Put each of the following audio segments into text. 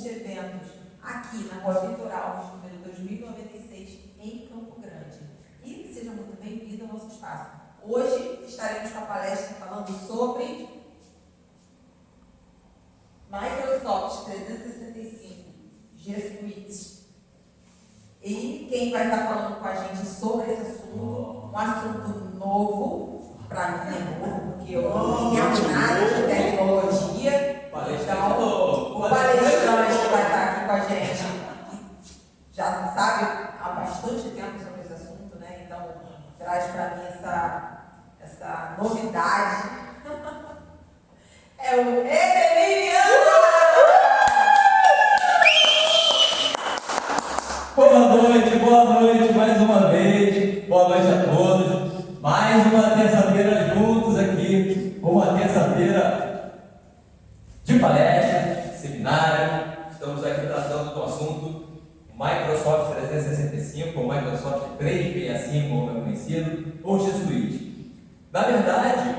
de eventos aqui na Rua Litoral, número 2096, em Campo Grande. E seja muito bem-vindo ao nosso espaço. Hoje estaremos com a palestra falando sobre Microsoft 365, G Suite. E quem vai estar falando com a gente sobre esse assunto, um assunto novo, para mim é novo, porque eu não entendo nada de tecnologia. Então, o palestrante que vai estar aqui com a gente já sabe há bastante tempo sobre esse assunto, né? Então, traz para mim essa novidade. É o Emiliano! Boa noite, mais uma vez. Boa noite a todos. Mais uma terça-feira juntos aqui. Uma terça-feira de palestra, seminário. Estamos aqui tratando do assunto Microsoft 365, ou Microsoft 365, como é conhecido, ou G Suite. Na verdade,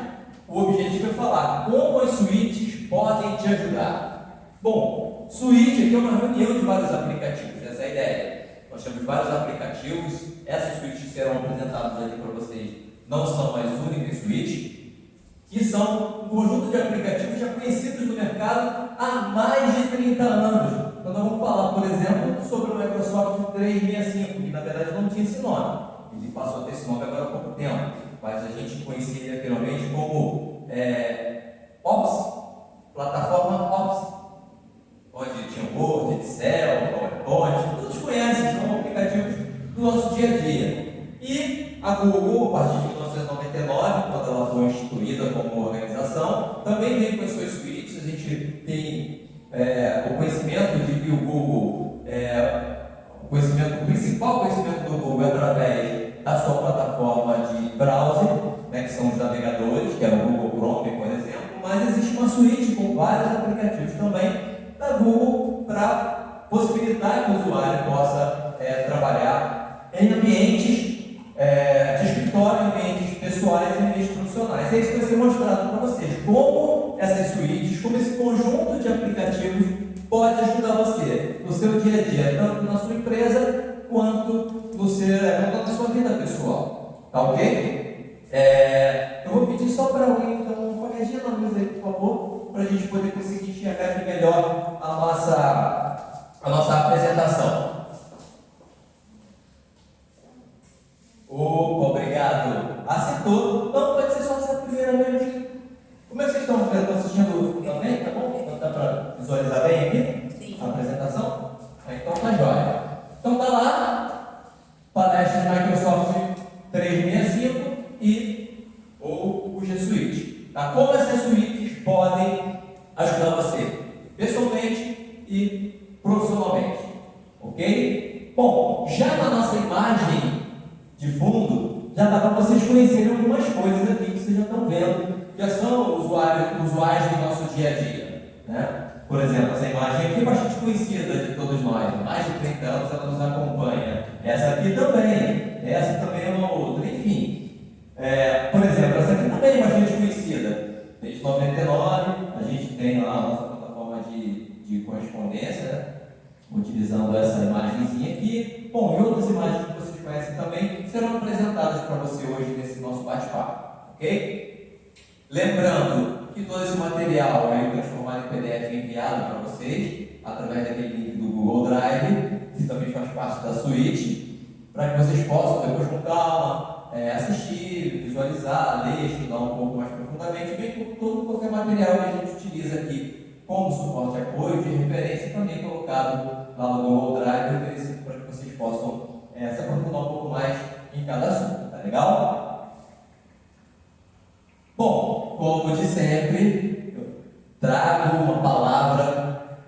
o objetivo é falar como as suítes podem te ajudar. Bom, suíte aqui é uma reunião de vários aplicativos, essa é a ideia. Nós temos vários aplicativos, essas suítes serão apresentadas aqui para vocês, não são as únicas suítes, que são um conjunto de aplicativos já conhecidos no mercado há mais de 30 anos. Então nós vamos falar, por exemplo, sobre o Microsoft 365, que na verdade não tinha esse nome, ele passou a ter esse nome agora há pouco tempo, mas a gente conhecia ele anteriormente como Office, plataforma Office, onde tinha Word, Excel, PowerPoint, todos conhecem, são aplicativos do nosso dia a dia. E a Google, a partir de 1999, quando ela foi instituída como organização, também veio com as suas suítes. A gente tem o conhecimento de que o Google, o principal conhecimento do Google é através da sua plataforma de browser, né, que são os navegadores, que é o Google Chrome, por exemplo, mas existe uma suíte com vários aplicativos também da Google para possibilitar que o usuário possa trabalhar em ambientes de escritório, ambientes pessoais e ambientes profissionais. É isso que vai ser mostrado para vocês, como essas suítes, como esse conjunto de aplicativos pode ajudar você no seu dia a dia, tanto na sua empresa quanto na sua vida pessoal. Tá ok? Eu vou pedir só para alguém dar uma olhadinha na luz aí, por favor, para a gente poder conseguir enxergar aqui melhor a nossa apresentação. Opa, obrigado. Acertou. Não, pode ser só essa primeira vez. Como é que vocês estão assistindo também? Tá bom? Dá para visualizar bem aqui? Sim. A apresentação? Então tá jóia. Então tá lá, palestra de Microsoft 365 ou o G Suite. Tá? Como essas suítes podem ajudar você, pessoalmente e profissionalmente. Ok? Bom, já na nossa imagem de fundo, já dá para vocês conhecerem algumas coisas aqui que vocês já estão vendo, já são usuários do nosso dia a dia. Né? Por exemplo, essa imagem aqui é bastante conhecida de todos nós, mais de 30 anos ela nos acompanha. Essa aqui também, essa também é uma outra, enfim. Por exemplo, essa aqui também é bastante conhecida. Desde 99, a gente tem lá a nossa plataforma de correspondência, né? Utilizando essa imagenzinha aqui. Bom, e outras imagens que vocês conhecem também serão apresentadas para você hoje nesse nosso bate-papo, ok? Lembrando que todo esse material é transformado em PDF e enviado para vocês através daquele link do Google Drive, que também faz parte da suíte, para que vocês possam depois com calma assistir, visualizar, ler, estudar um pouco mais profundamente, bem como qualquer material que a gente utiliza aqui como suporte e apoio de referência também colocado lá no Google Drive, oferecido para que vocês possam se aprofundar um pouco mais em cada assunto, tá legal? Bom, como de sempre, eu trago uma palavra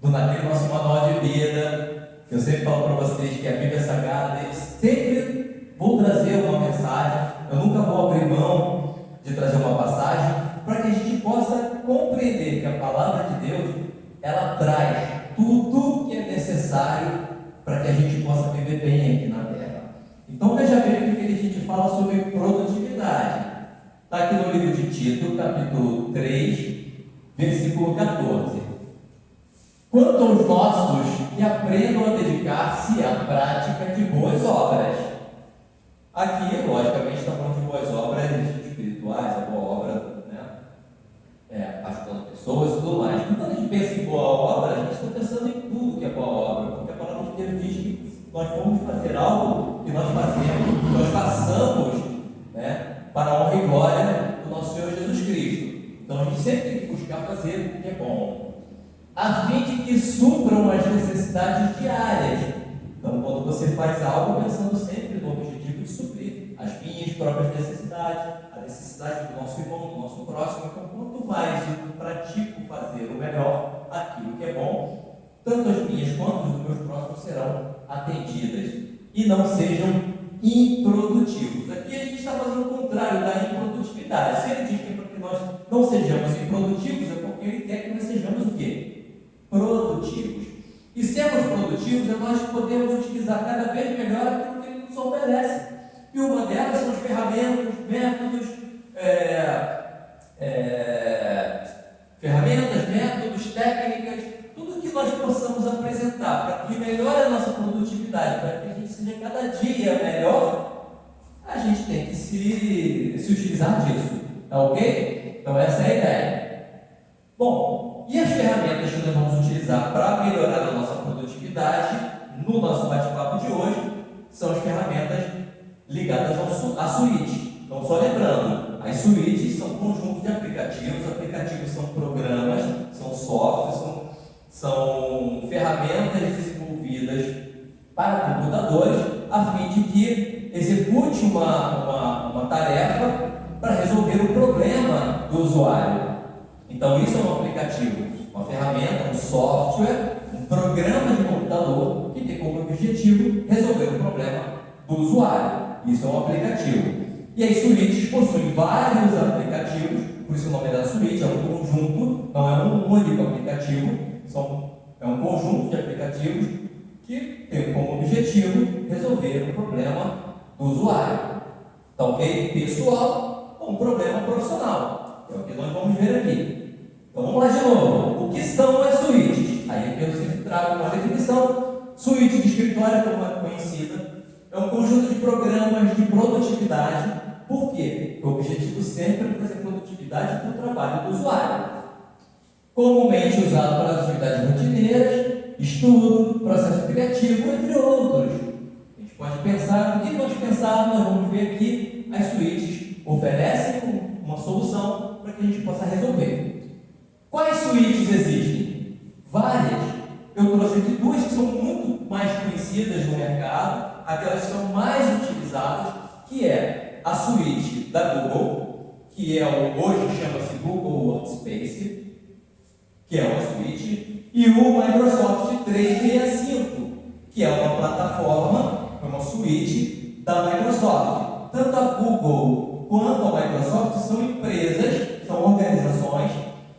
naquele nosso manual de vida, que eu sempre falo para vocês que a Bíblia Sagrada, eu sempre vou trazer uma mensagem, eu nunca vou abrir mão de trazer uma passagem, para que a gente possa compreender que a palavra de Deus, ela traz tudo que é necessário para que a gente possa viver bem aqui na Terra. Então veja bem o que a gente fala sobre produtividade. Está aqui no livro de Tito, capítulo 3, versículo 14. quanto aos nossos que aprendam a dedicar-se à prática de boas obras. Aqui, logicamente, está falando de boas obras espirituais, a boa obra, né? Ajudando pessoas e tudo mais. E quando a gente pensa em boa obra, a gente está pensando em tudo que é boa obra, porque a palavra de Deus diz que nós vamos fazer algo que nós fazemos, que nós façamos, né, para a honra e glória do nosso Senhor Jesus Cristo. Então a gente sempre tem que buscar fazer o que é bom, a fim de que supram as necessidades diárias. Então, quando você faz algo, pensando sempre no objetivo de suprir as minhas próprias necessidades, a necessidade do nosso irmão, do nosso próximo. Então, quanto mais eu pratico fazer o melhor, aquilo que é bom, tanto as minhas quanto os meus próximos serão atendidas e não sejam improdutivos. Aqui a gente está fazendo o contrário da improdutividade. Se ele diz que é para que nós não sejamos improdutivos, é porque ele quer que nós sejamos o quê? Produtivos. E sermos produtivos é nós podemos utilizar cada vez melhor aquilo que ele nos oferece. E uma delas são as ferramentas, métodos, técnicas, tudo que nós possamos apresentar para que melhore a nossa produtividade, para que a gente seja cada dia melhor, a gente tem que se utilizar disso, tá ok? Então essa é a ideia. Bom, e as ferramentas que nós vamos utilizar para melhorar a nossa produtividade no nosso bate-papo de hoje são as ferramentas ligadas à suíte. Então, só lembrando, as suítes são conjuntos de aplicativos são programas, são softwares, são ferramentas desenvolvidas para computadores a fim de que execute uma tarefa para resolver o problema do usuário. Então, isso é um aplicativo, uma ferramenta, um software, um programa de computador que tem como objetivo resolver o problema do usuário. Isso é um aplicativo. E as suítes possuem vários aplicativos, por isso o nome da suíte é um conjunto, não é um único aplicativo, é um conjunto de aplicativos que tem como objetivo resolver o problema do usuário. Tá ok? Pessoal ou um problema profissional. É o que nós vamos ver aqui. Então vamos lá de novo. O que são as suítes? Aí aqui eu sempre trago uma definição. Suíte de escritório, como é conhecida, é um conjunto de programas de produtividade. Por quê? Porque o objetivo sempre é trazer produtividade para o trabalho do usuário. Comumente usado para atividades rotineiras, estudo, processo criativo, entre outros. A gente pode pensar, o que nós pensarmos, nós vamos ver aqui, as suítes oferecem uma solução para que a gente possa resolver. Quais suítes existem? Várias. Eu trouxe aqui duas que são muito mais conhecidas no mercado, aquelas que são mais utilizadas, que é a suíte da Google, que hoje chama-se Google Workspace, que é uma suíte, e o Microsoft 365, que é uma plataforma, uma suíte da Microsoft. Tanto a Google quanto a Microsoft são empresas, são organizações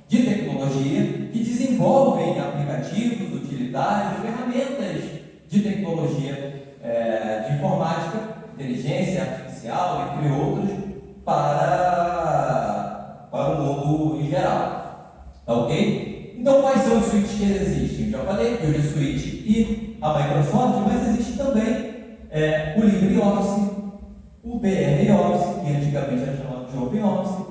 de tecnologia que desenvolvem aplicativos, utilitários, ferramentas de tecnologia, de informática, inteligência artificial, entre outros, para o mundo em geral. Tá ok? Então, quais são as suítes que existem? Eu já falei que hoje a suíte e a Microsoft, mas existe também o LibreOffice, o BR Office, que antigamente era chamado de OpenOffice,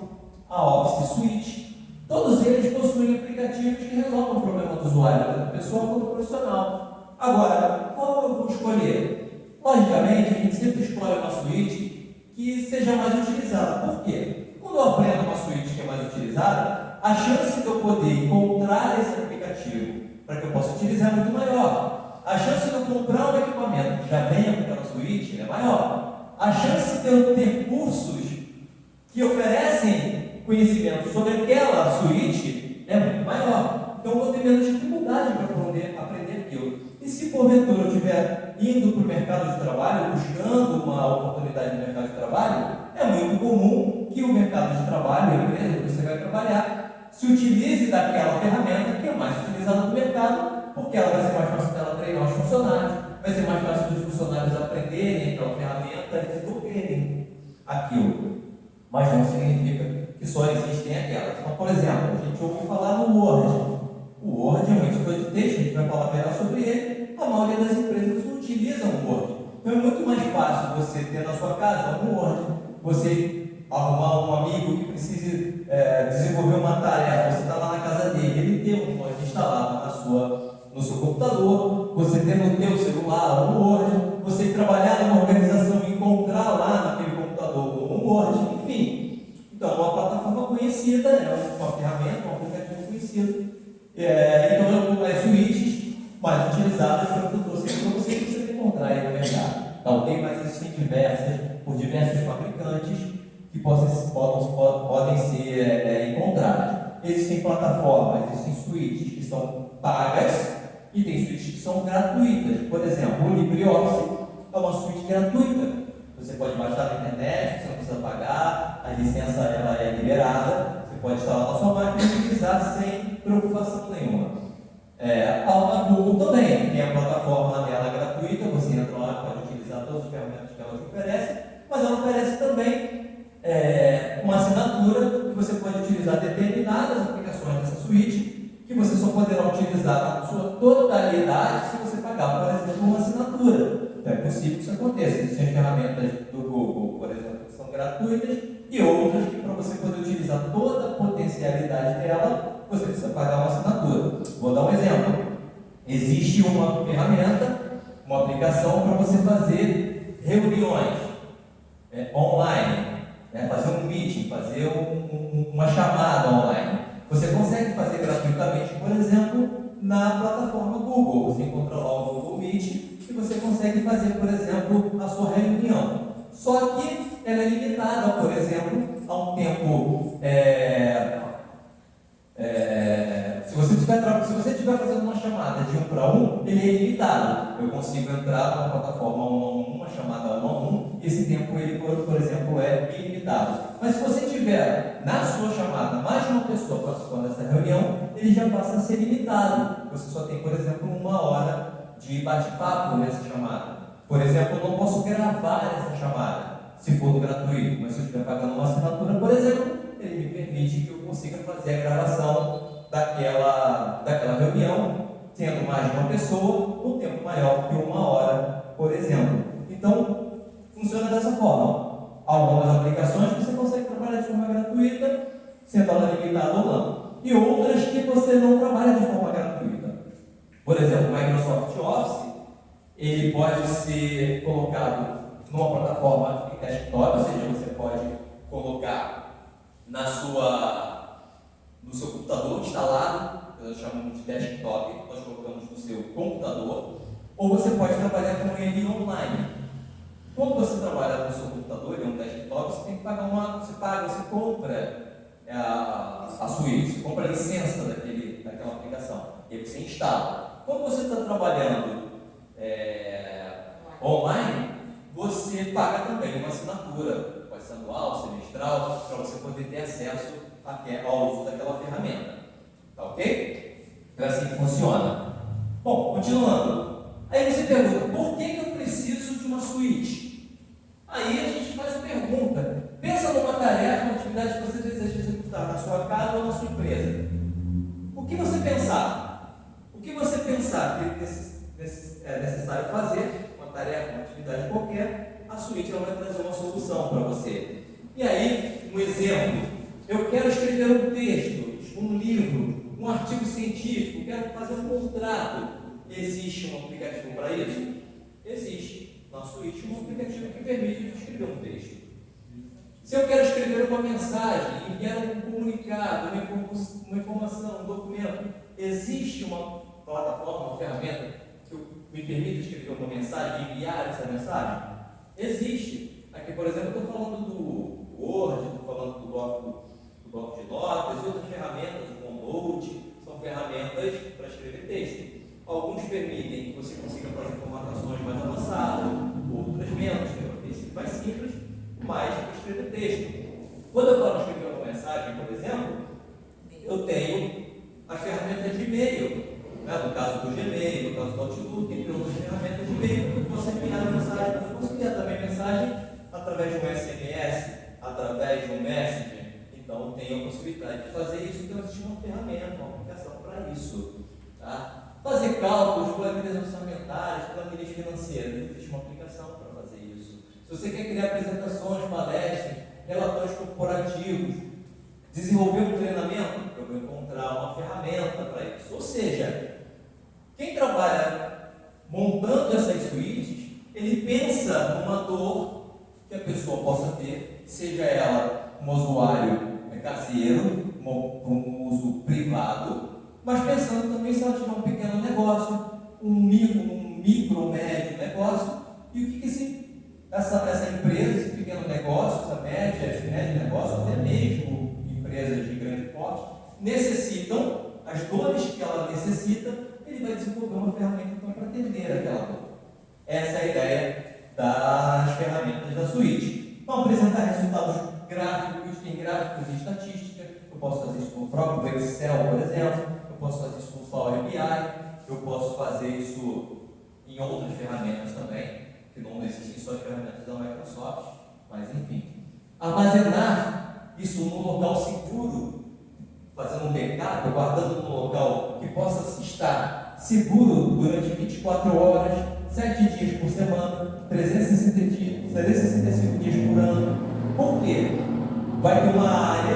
a Office Suite. Todos eles possuem aplicativos que resolvem o problema do usuário, tanto pessoal quanto profissional. Agora, qual eu vou escolher? Logicamente, a gente sempre escolhe uma suíte que seja mais utilizada. Por quê? Quando eu aprendo uma suíte que é mais utilizada, a chance de eu poder encontrar esse aplicativo para que eu possa utilizar é muito maior. A chance de eu comprar um equipamento que já venha com aquela suíte é maior. A chance de eu ter cursos que oferecem conhecimento sobre aquela suíte é muito maior. Então eu vou ter menos dificuldade para poder aprender aquilo. E se porventura eu estiver indo para o mercado de trabalho, buscando uma oportunidade no mercado de trabalho, é muito comum que o mercado de trabalho, a empresa que você vai trabalhar, se utilize daquela ferramenta que é mais utilizada no mercado, porque ela vai ser mais fácil dela treinar os funcionários, vai ser mais fácil dos funcionários aprenderem aquela ferramenta e desenvolverem aquilo. Mas não significa que só existem aquelas. Então, por exemplo, a gente ouve falar no Word. O Word é um editor de texto, a gente vai falar melhor sobre ele. A maioria das empresas utilizam o Word. Então é muito mais fácil você ter na sua casa um Word, você arrumar um amigo que precise desenvolver uma tarefa, você está lá na casa dele, ele tem um Word instalado no seu computador, você tem no seu celular um Word, você trabalhar numa organização e encontrar lá naquele computador um Word, enfim. Então, é uma plataforma conhecida, é uma ferramenta, um aplicativo conhecido. Então, as suítes mais utilizadas para você encontrar aí no mercado. Então, tem, mas existem por diversos fabricantes que podem ser encontradas. Existem plataformas, existem suítes que são pagas e tem suítes que são gratuitas. Por exemplo, o LibreOffice é uma suíte gratuita. Você pode baixar na internet, você não precisa pagar, a licença ela é liberada, você pode instalar na sua máquina e utilizar sem preocupação nenhuma. A Google também tem a plataforma dela gratuita, você entra lá, pode utilizar todas as ferramentas que ela te oferece, mas ela oferece também uma assinatura que você pode utilizar determinadas aplicações dessa suíte, que você só poderá utilizar na sua totalidade se você pagar, por exemplo, uma assinatura. Então, é possível que isso aconteça. Existem ferramentas do Google, por exemplo, que são gratuitas, e outras que, para você poder utilizar toda a potencialidade dela, você precisa pagar uma assinatura. Vou dar um exemplo. Existe uma ferramenta, uma aplicação para você fazer reuniões online, fazer um meeting, fazer uma chamada online. Você consegue fazer gratuitamente, por exemplo, na plataforma Google. Você encontra lá o Google Meet e você consegue fazer, por exemplo, a sua reunião. Só que ela é limitada, por exemplo, a um tempo. Se você estiver fazendo uma chamada de 1 para 1, ele é ilimitado. Eu consigo entrar numa plataforma 1 a 1, uma chamada 1 a 1, e esse tempo, ele, por exemplo, é ilimitado. Mas se você tiver na sua chamada mais de uma pessoa participando dessa reunião, ele já passa a ser limitado. Você só tem, por exemplo, 1 hora de bate-papo nessa chamada. Por exemplo, eu não posso gravar essa chamada, se for gratuito, mas se eu estiver pagando uma assinatura, por exemplo, ele me permite que eu consiga fazer a gravação daquela reunião, tendo mais de uma pessoa, um tempo maior que 1 hora, por exemplo. Então, funciona dessa forma. Algumas aplicações você consegue trabalhar de forma gratuita, sendo ela limitada ou não. E outras que você não trabalha de forma gratuita. Por exemplo, o Microsoft Office, ele pode ser colocado numa plataforma em desktop, ou seja, você pode colocar no seu computador instalado, nós chamamos de desktop, nós colocamos no seu computador, ou você pode trabalhar com ele online. Quando você trabalha no seu computador, ele é um desktop, você tem que pagar você compra a suíte, você compra a licença daquela aplicação, e aí você instala. Quando você está trabalhando online, você paga também uma assinatura, pode ser anual, semestral, para você poder ter acesso ao uso daquela ferramenta. Tá ok? Então é assim que funciona. Bom, continuando. Aí você pergunta, por que eu preciso de uma suíte? Aí a gente faz a pergunta. Pensa numa tarefa, uma atividade que você deseja executar na sua casa ou na sua empresa. O que você pensar que é necessário fazer, uma tarefa, uma atividade qualquer, a suíte ela vai trazer uma solução para você. E aí, um exemplo, eu quero escrever um texto, um livro, um artigo científico, quero fazer um contrato. Existe um aplicativo para isso? Existe. Na suíte, um aplicativo que permite escrever um texto. Se eu quero escrever uma mensagem, enviar um comunicado, uma informação, um documento, existe uma plataforma, uma ferramenta que me permite escrever uma mensagem e enviar essa mensagem? Existe. Aqui, por exemplo, eu estou falando do Word, estou falando do bloco de notas e outras ferramentas, o OneNote, são ferramentas para escrever texto. Alguns permitem que você consiga fazer formatações mais avançadas, outras menos, texto mais simples, mais para escrever texto. Quando eu falo escrever uma mensagem, por exemplo, eu tenho a ferramenta de e-mail. No caso do Gmail, no caso do Outlook, entre outras ferramentas de e-mail, eu posso enviar a mensagem, eu posso enviar também mensagem através de um SMS, através de um Messenger. Então, tem a possibilidade de fazer isso, então existe uma ferramenta, uma aplicação para isso. tá? Fazer cálculos, planilhas orçamentárias, planilhas financeiras, existe uma aplicação para fazer isso. Se você quer criar apresentações, palestras, relatórios corporativos, desenvolver um treinamento, eu vou encontrar uma ferramenta para isso. Ou seja, quem trabalha montando essas suítes, ele pensa numa dor que a pessoa possa ter, seja ela um usuário caseiro, um uso privado, mas pensando também se ela tiver um pequeno negócio, um micro, médio negócio, e o que essa empresa, esse pequeno negócio, essa média, esse médio negócio, até mesmo empresas de grande porte, necessitam, as dores que ela necessita, ele vai desenvolver uma ferramenta então, para atender aquela dor. Essa é a ideia das ferramentas da suíte. Vamos apresentar resultados gráficos, tem gráficos e estatística. Eu posso fazer isso no próprio Excel, por exemplo. Eu posso fazer isso no Power BI. Eu posso fazer isso em outras ferramentas também, que não existem só as ferramentas da Microsoft, mas enfim. Armazenar isso num local seguro, fazendo um backup, guardando num local que possa estar seguro durante 24 horas, 7 dias por semana, 365 dias por ano. Por quê? Vai ter uma área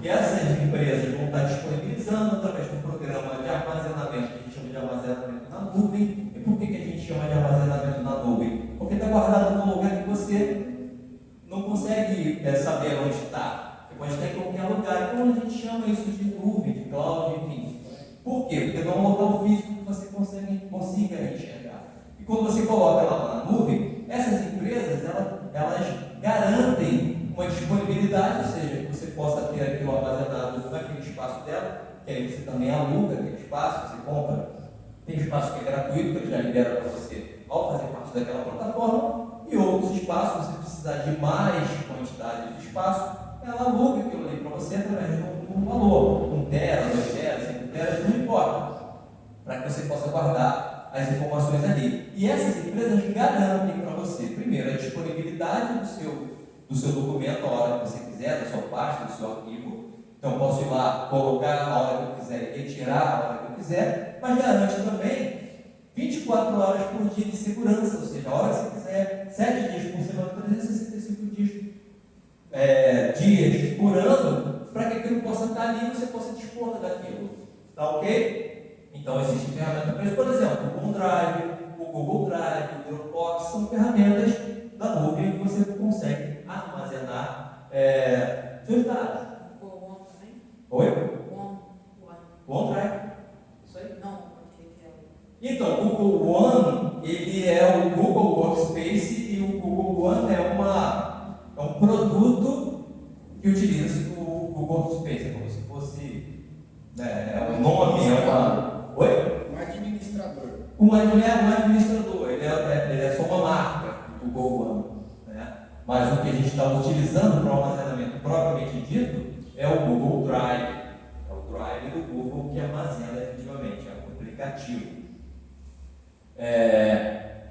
que essas empresas vão estar disponibilizando através de um programa de armazenamento, que a gente chama de armazenamento na nuvem. E por que a gente chama de armazenamento na nuvem? Porque está guardado num lugar que você não consegue saber onde está. Você pode estar em qualquer lugar. Então a gente chama isso de nuvem, de cloud, enfim. Por quê? Porque não é um local físico que você consiga enxergar. E quando você coloca ela na nuvem, essas empresas elas garantem uma disponibilidade, ou seja, que você possa ter aquilo armazenado naquele espaço dela, que aí você também aluga aquele espaço, você compra. Tem espaço que é gratuito, que ele já libera para você ao fazer parte daquela plataforma, e outros espaços, você precisar de mais quantidade de espaço, ela aluga aquilo ali para você através de um valor, 1 tera, 2 teras, 5 teras, não importa, para que você possa guardar as informações ali. E essas empresas garantem para você, primeiro, a disponibilidade do seu documento a hora que você quiser, da sua pasta, do seu arquivo. Então, eu posso ir lá, colocar a hora que eu quiser, retirar a hora que eu quiser, mas garante também 24 horas por dia de segurança, ou seja, a hora que você quiser, 7 dias por semana, 365 dias por ano, para que aquilo possa estar ali e você possa dispor daquilo. Tá ok? Então, existe ferramenta para isso, por exemplo, o OneDrive, o Google Drive, o Dropbox, são ferramentas da nuvem que você consegue armazenar seus dados. O One também? Oi? O OneDrive. Isso aí. Não, o que é o... Então, o Google One, ele é o Google Workspace e o Google One é um produto que utiliza o Google Workspace, como se fosse o nome, Oi? Um administrador. Um administrador, ele é só uma marca do Google One, né? Mas o que a gente está utilizando para o armazenamento propriamente dito é o Google Drive. É o Drive do Google que armazena efetivamente, é um aplicativo.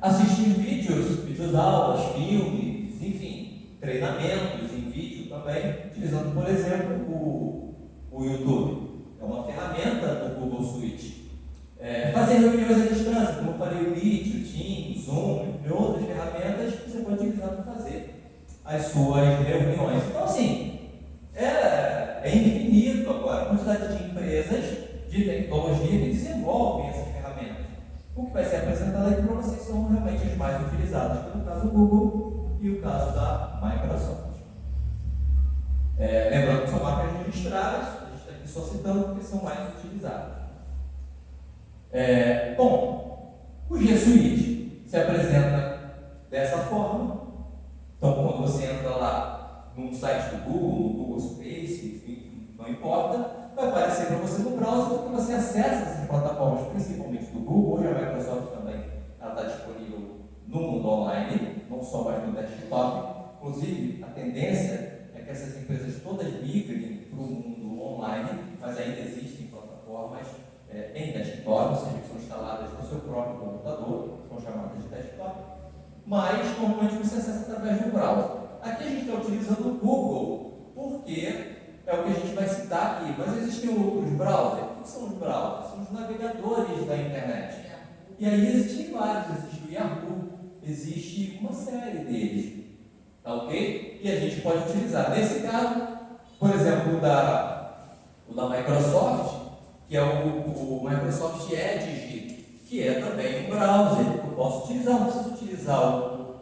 Assistir vídeos aulas, filmes, enfim, treinamentos em vídeo também, utilizando, por exemplo, o YouTube. É uma ferramenta do Google Suite. Fazer reuniões à distância, como eu falei, o Meet, o Teams, Zoom, e outras ferramentas que você pode utilizar para fazer as suas reuniões. Então, assim, é infinito agora a quantidade de empresas de tecnologia que desenvolvem essas ferramentas. O que vai ser apresentado aqui para vocês são realmente as mais utilizadas, que no caso do Google e o caso da Microsoft. Lembrando que são marcas registradas, a gente está aqui só citando porque são mais utilizadas. Bom, o G Suite se apresenta dessa forma. Então, quando você entra lá num site do Google, no Google Space, enfim, não importa, vai aparecer para você no browser porque você acessa essas plataformas, principalmente do Google. Hoje a Microsoft também está disponível no mundo online, não só mais no desktop. Inclusive, a tendência é que essas empresas todas migrem para o mundo online, mas ainda existem plataformas em desktop, ou seja, que são instaladas no seu próprio computador, são chamadas de desktop, mas normalmente você acessa através do browser. Aqui a gente está utilizando o Google, porque é o que a gente vai citar aqui, mas existem outros browsers? que são os browsers? São os navegadores da internet. E aí existem vários, existe o Yahoo, existe uma série deles, tá ok? E a gente pode utilizar. Nesse caso, por exemplo, o da Microsoft, que é o Microsoft Edge, que é também um browser que eu posso utilizar, não preciso utilizar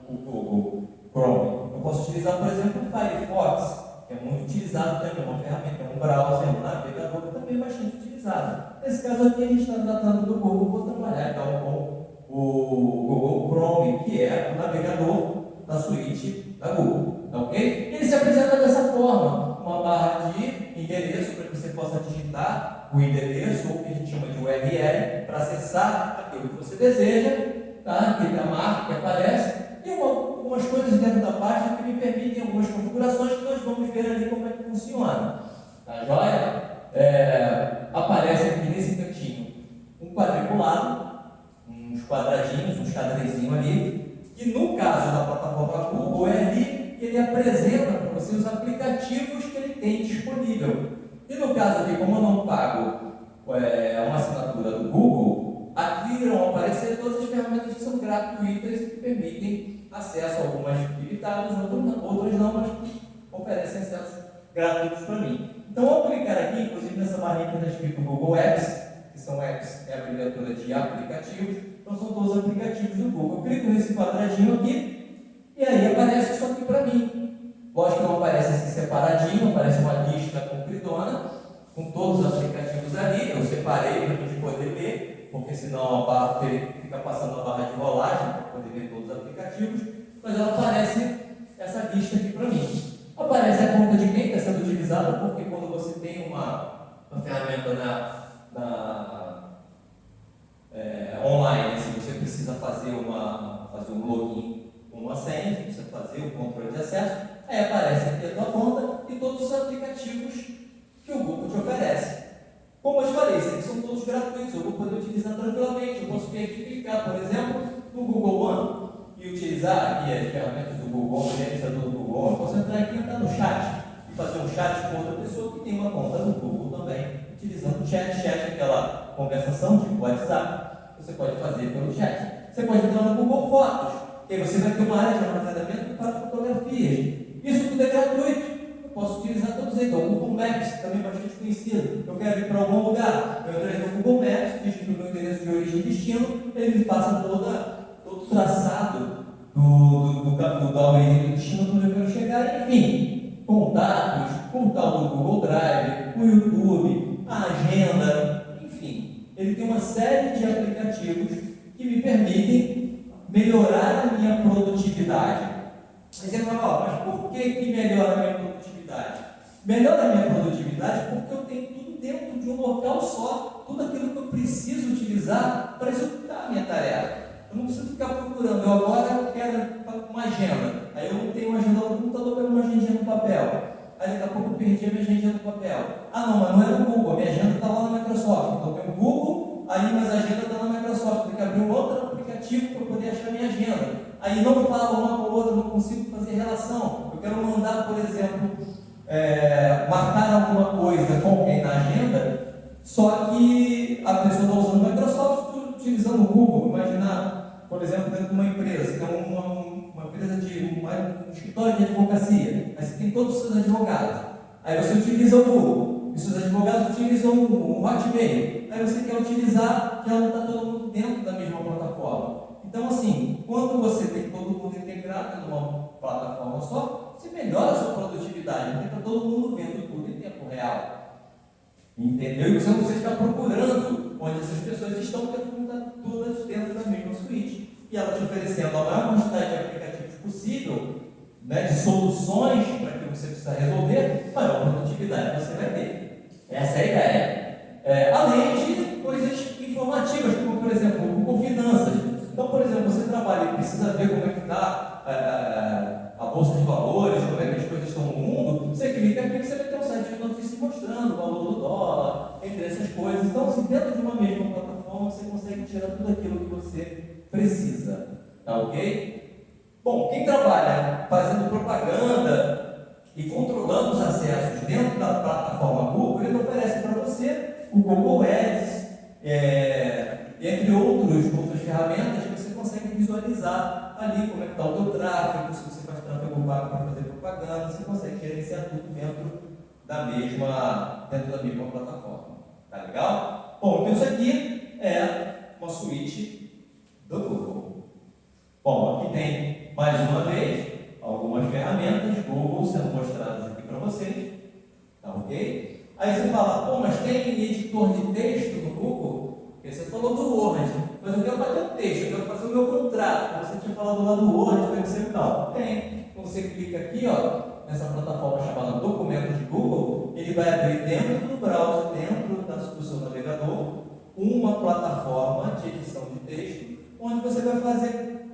o Google Chrome. Eu posso utilizar, por exemplo, o Firefox, que é muito utilizado também, uma ferramenta, um browser, um navegador que também é bastante utilizado. Nesse caso aqui a gente está tratando do Google, vou trabalhar então com o Google Chrome, que é o navegador da suíte da Google, tá ok? Ele se apresenta dessa forma, uma barra de endereço para que você possa digitar o endereço, ou o que a gente chama de URL, para acessar aquilo que você deseja, tá? Aquele da marca que aparece, e algumas coisas dentro da página que me permitem algumas configurações que nós vamos ver ali como é que funciona, tá joia? Aparece aqui nesse cantinho um quadriculado, uns quadradinhos, um xadrezinho ali, que no caso da plataforma Google é ali que ele apresenta para você os aplicativos que ele tem disponível. E no caso aqui, como eu não pago uma assinatura do Google, aqui irão aparecer todas as ferramentas que são gratuitas e que permitem acesso a algumas limitadas, outras não, mas que oferecem acesso gratuitos para mim. Então, ao clicar aqui, inclusive nessa barrinha que está escrito Google Apps, que são apps, é a abreviatura de aplicativos, então são todos os aplicativos do Google. Eu clico nesse quadradinho aqui e aí aparece isso aqui para mim. Lógico que não aparece assim separadinho, aparece uma lista compridona com todos os aplicativos ali. Eu separei para a gente poder ver, porque senão a barra fica passando a barra de rolagem para poder ver todos os aplicativos, mas ela aparece essa lista aqui para mim. Aparece a conta de quem está sendo utilizada, porque quando você tem uma ferramenta online, se você precisa fazer um login com uma senha, você precisa fazer o controle de acesso, aí aparece aqui a tua conta e todos os aplicativos que o Google te oferece. Como eu te falei, esses aqui são todos gratuitos, eu vou poder utilizar tranquilamente. Eu posso vir aqui e clicar, por exemplo, no Google One e utilizar aqui as ferramentas do Google, o gerenciador do Google One. Eu posso entrar aqui e entrar no chat e fazer um chat com outra pessoa que tem uma conta no Google também, utilizando o chat. Chat é aquela conversação tipo WhatsApp, você pode fazer pelo chat. Você pode entrar no Google Fotos, que aí você vai ter uma área de armazenamento para fotografias. Isso tudo é gratuito. Eu posso utilizar todos eles. O Google Maps, também bastante conhecido. Eu quero ir para algum lugar. Eu entrei no Google Maps, digito o meu endereço de origem e destino, ele me passa todo o traçado da origem do destino onde eu quero chegar. Enfim, contatos, o tal do Google Drive, o YouTube, a agenda, enfim. Ele tem uma série de aplicativos que me permitem melhorar a minha produtividade. Mas você fala, mas por que melhora a minha produtividade? Melhora a minha produtividade porque eu tenho tudo dentro de um local só, tudo aquilo que eu preciso utilizar para executar a minha tarefa. Eu não preciso ficar procurando, eu agora quero uma agenda. Aí eu não tenho uma agenda no computador, eu quero uma agenda no papel. Aí daqui a pouco eu perdi a minha agenda no papel. Ah não, mas não é no Google, a minha agenda está lá na Microsoft. Então eu tenho o Google, aí mas a agenda está na Microsoft. Tem que abrir um outro aplicativo para poder achar a minha agenda. Aí não fala uma com a outra, não consigo fazer relação. Eu quero mandar, por exemplo, marcar alguma coisa com alguém na agenda, só que a pessoa está usando o Microsoft, utilizando o Google. Imaginar, por exemplo, dentro de uma empresa, que é uma empresa um escritório de advocacia, aí você tem todos os seus advogados. Aí você utiliza o Google, e seus advogados utilizam o Hotmail. Aí você quer utilizar, já não está todo mundo dentro da mesma plataforma. Então, assim, quando você tem todo mundo integrado numa plataforma só, você melhora a sua produtividade, porque está todo mundo vendo tudo em tempo real. Entendeu? E você não precisa ficar procurando onde essas pessoas estão, porque estão todas dentro da mesma suíte. E ela te oferecendo a maior quantidade de aplicativos possível, né, de soluções para que você precisa resolver, maior produtividade você vai ter. Essa é a ideia. Além de coisas informativas, como, por exemplo, o Google Finanças. Então, por exemplo, você trabalha e precisa ver como é que está a bolsa de valores, como é que as coisas estão no mundo, você clica aqui que você vai ter um site de notícias mostrando o valor do dólar, entre essas coisas. Então, assim, dentro de uma mesma plataforma, você consegue tirar tudo aquilo que você precisa. Tá ok? Bom, quem trabalha fazendo propaganda e controlando os acessos dentro da plataforma Google, ele oferece para você o Google Ads, entre outras ferramentas que você consegue visualizar ali como é que está o teu tráfego, se você faz tráfego pago para fazer propaganda, você consegue gerenciar tudo dentro da mesma plataforma. Tá legal? Bom, então isso aqui é uma suíte do Google. Bom, aqui tem mais uma vez algumas ferramentas Google sendo mostradas aqui para vocês. Tá ok? Aí você fala, pô, mas tem editor de texto no Google? Porque você falou do Word, mas eu quero bater um texto, eu quero fazer o meu contrato. Você tinha falado lá do Word, como é que você não? Tem. Então você clica aqui, ó, nessa plataforma chamada Documentos de Google, ele vai abrir dentro do browser, dentro do seu navegador, uma plataforma de edição de texto, onde você vai fazer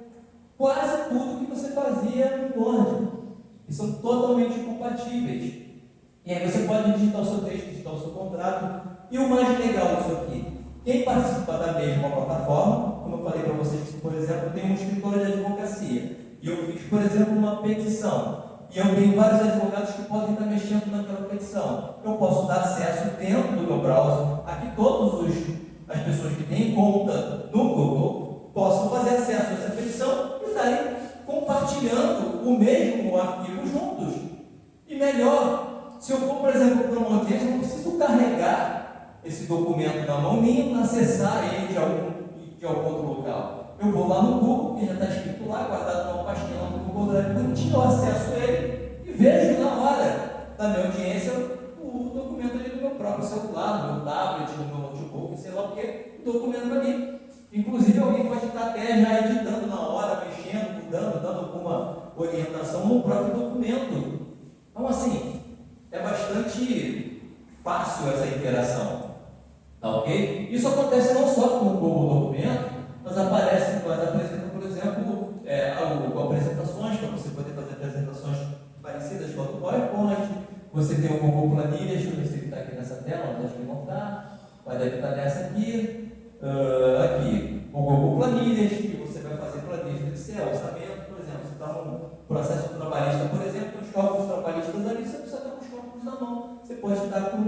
quase tudo que você fazia no Word. E são totalmente compatíveis. E aí você pode digitar o seu texto, digitar o seu contrato. E o mais legal disso aqui, quem participa da mesma plataforma, como eu falei para vocês, por exemplo, eu tenho um escritório de advocacia, e eu fiz, por exemplo, uma petição, e eu tenho vários advogados que podem estar mexendo naquela petição. Eu posso dar acesso dentro do meu browser a que todas as pessoas que têm conta no Google possam fazer acesso a essa petição e estarem compartilhando o mesmo arquivo juntos. E melhor, se eu for, por exemplo, para uma audiência, eu não preciso carregar esse documento na mão, nem acessar ele de algum outro local. Eu vou lá no Google, que já está escrito lá, guardado numa pastinha lá no Google Drive, bonitinho, eu acesso ele e vejo na hora da minha audiência o documento ali do meu próprio celular, no meu tablet, no meu notebook, sei lá o que, o documento ali. Inclusive, alguém pode estar até já editando na hora, mexendo, mudando, dando alguma orientação no próprio documento. Então, assim, é bastante fácil essa interação, tá ok? Isso acontece não só com o Google Documento, mas apresenta, por exemplo, apresentações, para você poder fazer apresentações parecidas com o PowerPoint. Você tem o Google Planilhas, deixa eu ver se ele está aqui nessa tela, mas acho que não está, mas deve estar nessa aqui. Aqui, o Google Planilhas, que você vai fazer planilhas do Excel, orçamento, por exemplo, você está no processo trabalhista, por exemplo, tem os cálculos trabalhistas ali, você precisa estar com os cálculos na mão. Você pode estar com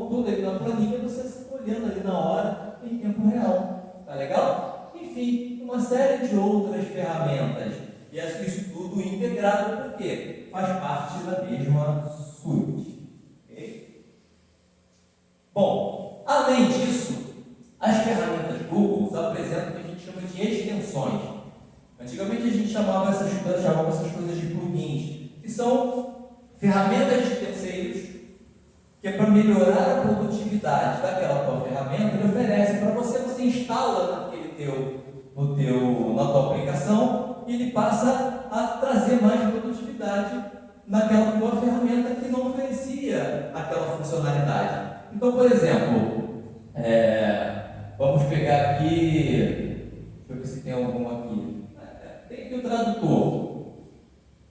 tudo ali na planilha, você olhando ali na hora, em tempo real. Tá legal? Enfim, uma série de outras ferramentas. E isso tudo integrado, porque faz parte da mesma suíte. Okay? Bom, além disso, as ferramentas Google apresentam o que a gente chama de extensões. Antigamente a gente chamava essas coisas de plugins, que são ferramentas de terceiros, que é para melhorar a produtividade daquela tua ferramenta, ele oferece para você instala na tua aplicação e ele passa a trazer mais produtividade naquela tua ferramenta que não oferecia aquela funcionalidade. Então, por exemplo, vamos pegar aqui, deixa eu ver se tem algum aqui. Tem aqui o tradutor,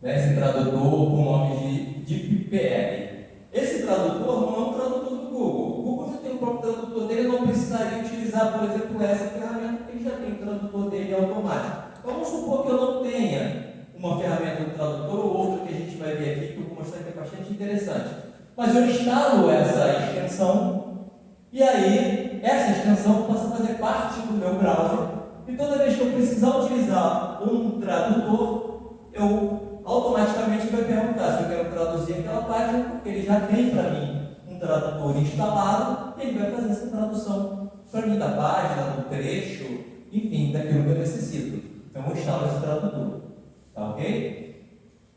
né? Esse tradutor com o nome de PPL. Esse tradutor não é um tradutor do Google. O Google já tem o próprio tradutor dele, não precisaria utilizar, por exemplo, essa ferramenta, porque ele já tem o tradutor dele automático. Vamos supor que eu não tenha uma ferramenta do tradutor ou outra que a gente vai ver aqui, que eu vou mostrar que é bastante interessante. Mas eu instalo essa extensão e aí essa extensão passa a fazer parte do meu browser. E toda vez que eu precisar utilizar um tradutor, eu automaticamente vai perguntar se eu quero traduzir aquela página, porque ele já tem para mim um tradutor instalado, e ele vai fazer essa tradução para mim da página, do trecho, enfim, daquilo que eu necessito. Então eu instalo esse tradutor, tá ok?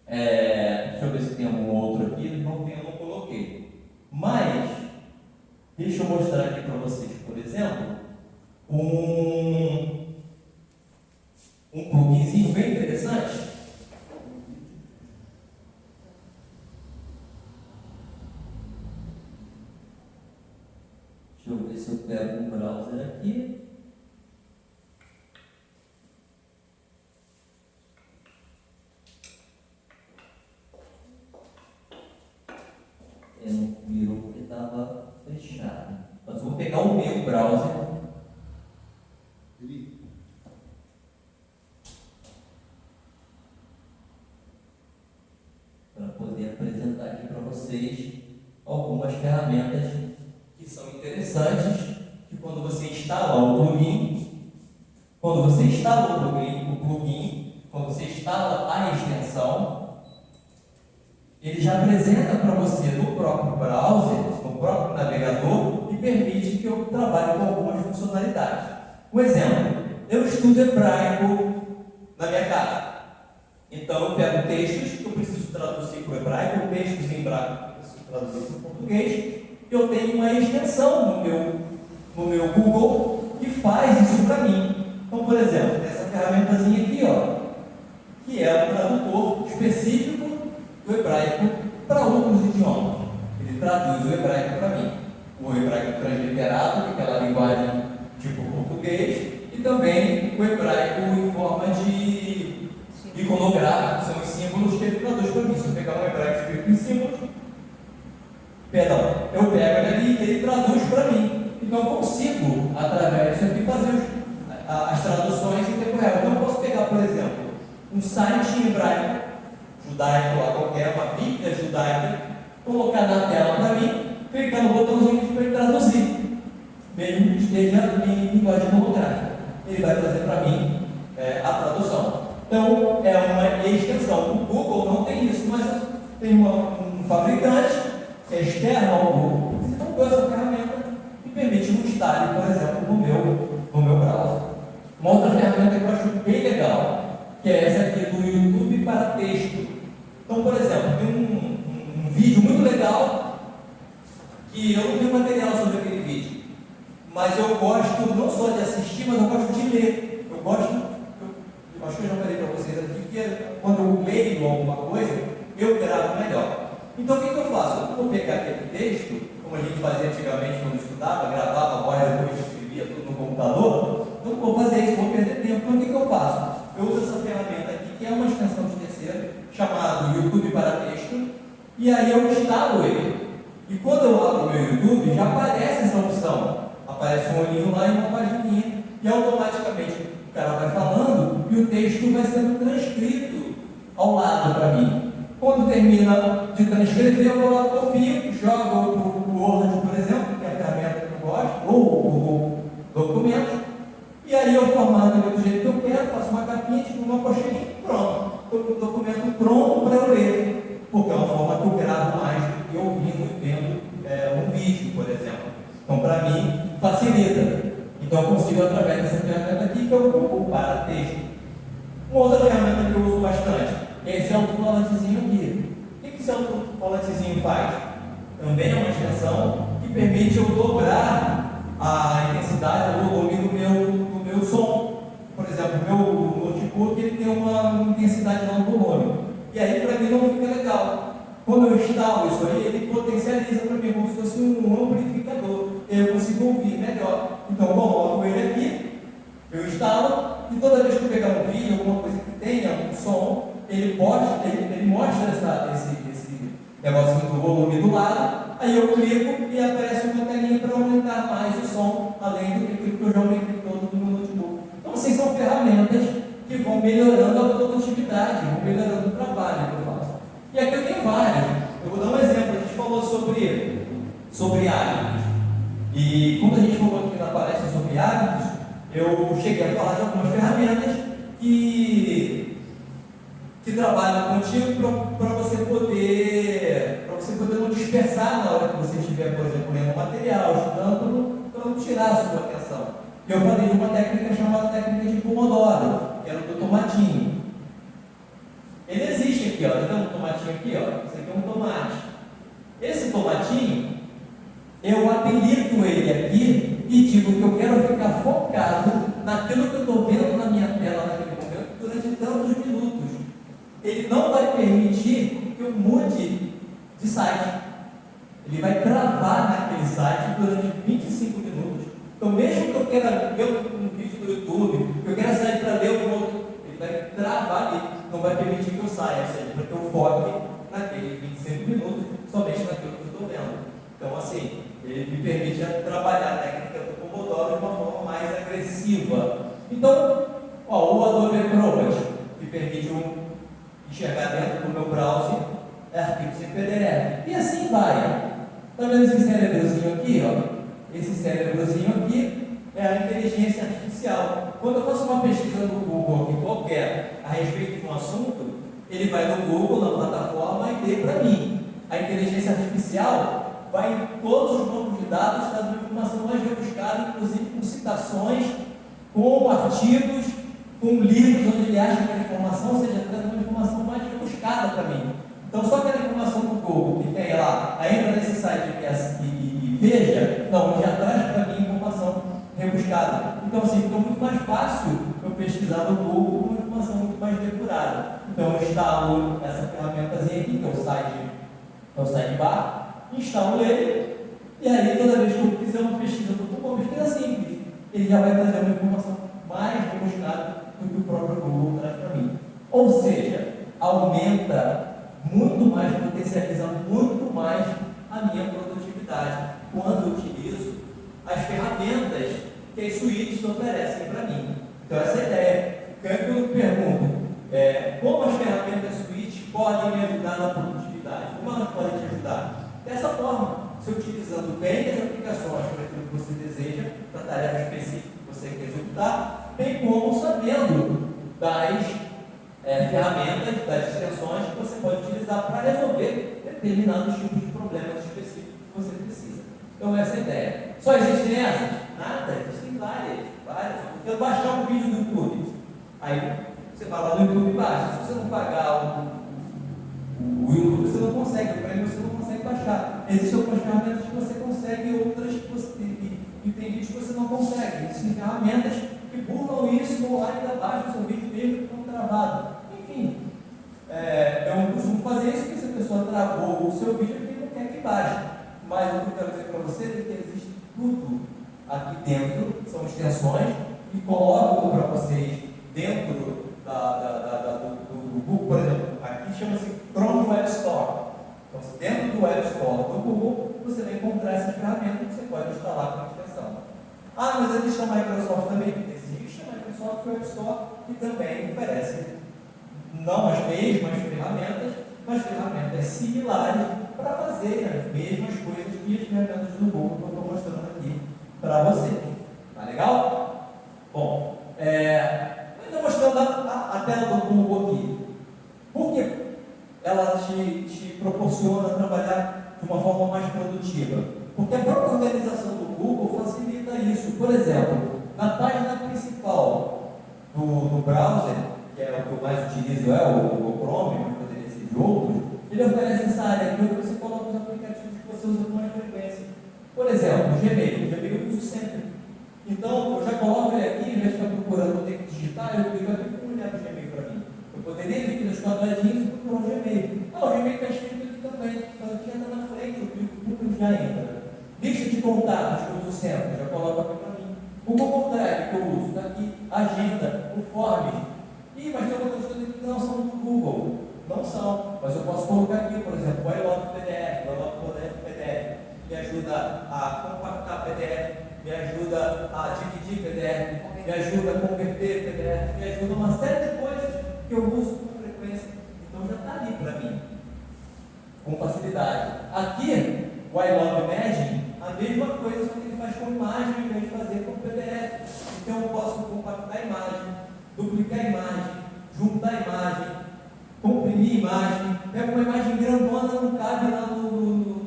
Deixa eu ver se tem algum outro aqui, não tem, eu não coloquei. Mas, deixa eu mostrar aqui para vocês, por exemplo, um pluginzinho bem interessante. Deixa eu ver se eu pego um browser aqui. Eu não virou porque estava fechado. Mas eu vou pegar o meu browser. Para poder apresentar aqui para vocês algumas ferramentas que que são interessantes, que quando você instala o plugin, quando você instala quando você instala a extensão, ele já apresenta para você no próprio browser, no próprio navegador, e permite que eu trabalhe com algumas funcionalidades. Um exemplo, eu estudo hebraico na minha casa. Então eu pego textos que eu preciso traduzir para o hebraico, textos em hebraico que eu preciso traduzir para o português, e eu tenho uma extensão no meu Google que faz isso para mim. Então, por exemplo, essa ferramentazinha aqui, ó, que é um tradutor específico do hebraico para outros idiomas. Ele traduz o hebraico para mim. O hebraico transliterado, que é aquela linguagem tipo português, e também o hebraico em forma de iconográfico, são os símbolos que ele traduz para mim. Se eu pegar um hebraico escrito em símbolos, eu pego ele ali e ele traduz para mim. Então eu consigo, através disso aqui, fazer as traduções em tempo real. Então eu posso pegar, por exemplo, um site em hebraico, judaico lá qualquer, uma bíblia judaica, colocar na tela para mim, clicar no botãozinho para ele traduzir, mesmo que esteja em linguagem holográfica. Ele vai trazer para mim a tradução. Então, é uma extensão. O Google não tem isso, mas tem um fabricante que é externo ao Google, que desenvolveu essa ferramenta e permite um instale, por exemplo, no meu browser. Uma outra ferramenta que eu acho bem legal, que é essa aqui do YouTube para texto. Então, por exemplo, tem um vídeo muito legal que eu não tenho material sobre aquele vídeo, mas eu gosto não só de assistir, mas eu gosto de ler. Eu acho que eu já falei para vocês aqui que quando eu leio alguma coisa, eu gravo melhor. Então, o que eu faço? Eu vou pegar aquele texto, como a gente fazia antigamente quando estudava, gravava a voz, depois escrevia tudo no computador. Então, eu vou fazer isso, vou perder tempo. Então, o que eu faço? Eu uso essa ferramenta aqui, que é uma extensão de terceiro, chamada YouTube para texto, e aí eu instalo ele. E quando eu abro o meu YouTube, já aparece essa opção. Aparece um olhinho lá e uma pagininha, e automaticamente o cara vai falando e o texto vai sendo transcrito ao lado para mim. Quando termina de transcrever, eu vou lá, copio, jogo o Word, por exemplo, que é a ferramenta que eu gosto, ou o Google Documentos, e aí eu formato ele do jeito que eu quero, faço uma capinha, tipo uma pochete, pronto. Estou com o documento pronto para eu ler, porque é uma forma que eu gravo mais do que ouvindo e vendo um vídeo, por exemplo. Então, para mim, facilita. Então, eu consigo, através dessa ferramenta aqui, que eu vou para texto. Uma outra ferramenta que eu uso bastante é esse alto-falantezinho aqui. O que esse alto-falantezinho faz? Também é uma extensão que permite eu dobrar a intensidade, o volume do meu som. Por exemplo, o meu notebook ele tem uma intensidade lá no volume. E aí, para mim, não fica legal. Quando eu instalo isso aí, ele potencializa para mim como se fosse um amplificador. Eu consigo ouvir melhor. Então, eu coloco ele aqui, eu instalo, e toda vez que eu pegar um vídeo, alguma coisa que tenha um som, ele mostra esse negocinho do volume do lado, aí eu clico e aparece uma telinha para aumentar mais o som, além do que eu já aumentei todo no meu notebook. Então, assim, são ferramentas que vão melhorando a produtividade, vão melhorando o trabalho que eu faço. E aqui eu tenho várias. Eu vou dar um exemplo. A gente falou sobre hábitos. E quando a gente falou aqui na palestra sobre hábitos, eu cheguei a falar de algumas ferramentas que trabalham contigo para você poder não dispersar na hora que você estiver, por exemplo, lendo material, estudando, para não tirar a sua atenção. Eu falei de uma técnica chamada técnica de Pomodoro, que era do tomatinho. Ele existe aqui, ó. Tá vendo um tomatinho aqui, ó? Isso aqui é um tomate. Esse tomatinho, eu apelido ele aqui e digo que eu quero ficar focado naquilo que eu estou vendo na minha tela naquele momento durante tantos minutos. Ele não vai permitir que eu mude de site. Ele vai travar naquele site durante 25 minutos. Então, mesmo que eu queira ver um vídeo do YouTube, que eu queira sair para ler algum outro, ele vai travar ali. Não vai permitir que eu saia, ou seja, para que eu foque naqueles 25 minutos, somente naquilo que eu estou vendo. Então, assim, ele me permite trabalhar a técnica do Pomodoro de uma forma mais agressiva. Então, o Adobe Acrobat, que permite enxergar dentro do meu browser arquivos em PDF. E assim vai. Está vendo esse cérebrozinho aqui, ó? esse cérebrozinho aqui é a inteligência artificial. Quando eu faço uma pesquisa no Google aqui qualquer a respeito de um assunto, ele vai no Google, na plataforma, e lê para mim. A inteligência artificial vai em todos os bancos de dados, traz uma informação mais rebuscada, inclusive com citações, com artigos, com livros onde ele acha aquela informação, ou seja, traz uma informação mais rebuscada para mim. Então, só aquela informação do Google que tem lá, aí entra nesse site e veja, não, ele já traz para mim informação rebuscada. Então, assim, fica muito mais fácil eu pesquisar no Google com uma informação muito mais depurada. Então, eu instalo essa ferramentazinha aqui, que é o sidebar, instalo ele, e aí toda vez que eu fizer uma pesquisa no Google, uma pesquisa simples, ele já vai trazer uma informação mais rebuscada do que o próprio Google traz para mim. Ou seja, aumenta muito mais, potencializa muito mais a minha produtividade quando eu utilizo as ferramentas que as suítes oferecem para mim. Então, essa é a ideia. O que eu pergunto como as ferramentas suítes podem me ajudar na produtividade? Como elas podem te ajudar? Dessa forma, se utilizando bem as aplicações para aquilo que você deseja, para a tarefa específica que você quer executar, bem como sabendo das ferramentas, das extensões que você pode utilizar para resolver determinados tipos de problemas específicos que você precisa. Então, essa é a ideia. Só existem essas? Nada, existem várias. Eu baixar um vídeo do YouTube, aí você vai lá no YouTube e baixa. Se você não pagar o YouTube, você não consegue, o prêmio você não consegue baixar. Existem algumas ferramentas que você consegue, outras que você e tem vídeos que você não consegue. Existem ferramentas que burlam isso, vão lá e ainda baixam o seu vídeo mesmo que estão travado. Enfim, eu não costumo fazer isso porque se a pessoa travou o seu vídeo, ele não quer que baixe. Mas o que eu quero dizer para você é que existe tudo aqui dentro, são extensões que colocam para vocês dentro do Google, por exemplo, aqui chama-se Chrome Web Store. Então, dentro do Web Store do Google, você vai encontrar essas ferramentas que você pode instalar com a extensão. Ah, mas existe a Microsoft também? Existe a Microsoft Web Store, que também oferece não as mesmas ferramentas, mas ferramentas similares para fazer as mesmas coisas que as ferramentas do Google que eu estou mostrando aqui para vocês. Tá legal? Bom, ainda mostrando a tela do Google aqui. Por que ela te proporciona trabalhar de uma forma mais produtiva? Porque a própria organização do Google facilita isso. Por exemplo, na página principal do browser, que é o que eu mais utilizo, o Chrome, mas poderia ser de outros, ele oferece essa área aqui onde você coloca os aplicativos que você usa com mais frequência. Por exemplo, o Gmail eu uso sempre. Então, eu já coloco ele aqui, em vez de ficar procurando, eu tenho que digitar, eu clico aqui para olhar o Gmail para mim. Eu poderia vir aqui nos quadradinhos e procurar o Gmail. O Gmail está escrito aqui também. Então, aqui entra na frente, eu clico e já entra. Lista de contatos que eu uso sempre, já coloco aqui para mim. O Google Drive que eu uso, está aqui. Agenda, o Forms. Mas tem outras coisas que não são do Google. Não são. Mas eu posso colocar aqui, por exemplo, o iLog PDF. O iLog PDF me ajuda a compactar PDF, me ajuda a dividir PDF, me ajuda a converter PDF, me ajuda uma série de coisas que eu uso com frequência. Então já está ali para mim, com facilidade. Aqui, o iLog Imagine, a mesma coisa, só que ele faz com imagem ao invés de fazer com PDF. Então eu posso compactar a imagem, duplicar a imagem, juntar a imagem, comprimir a imagem. Pega uma imagem grandona, não cabe lá no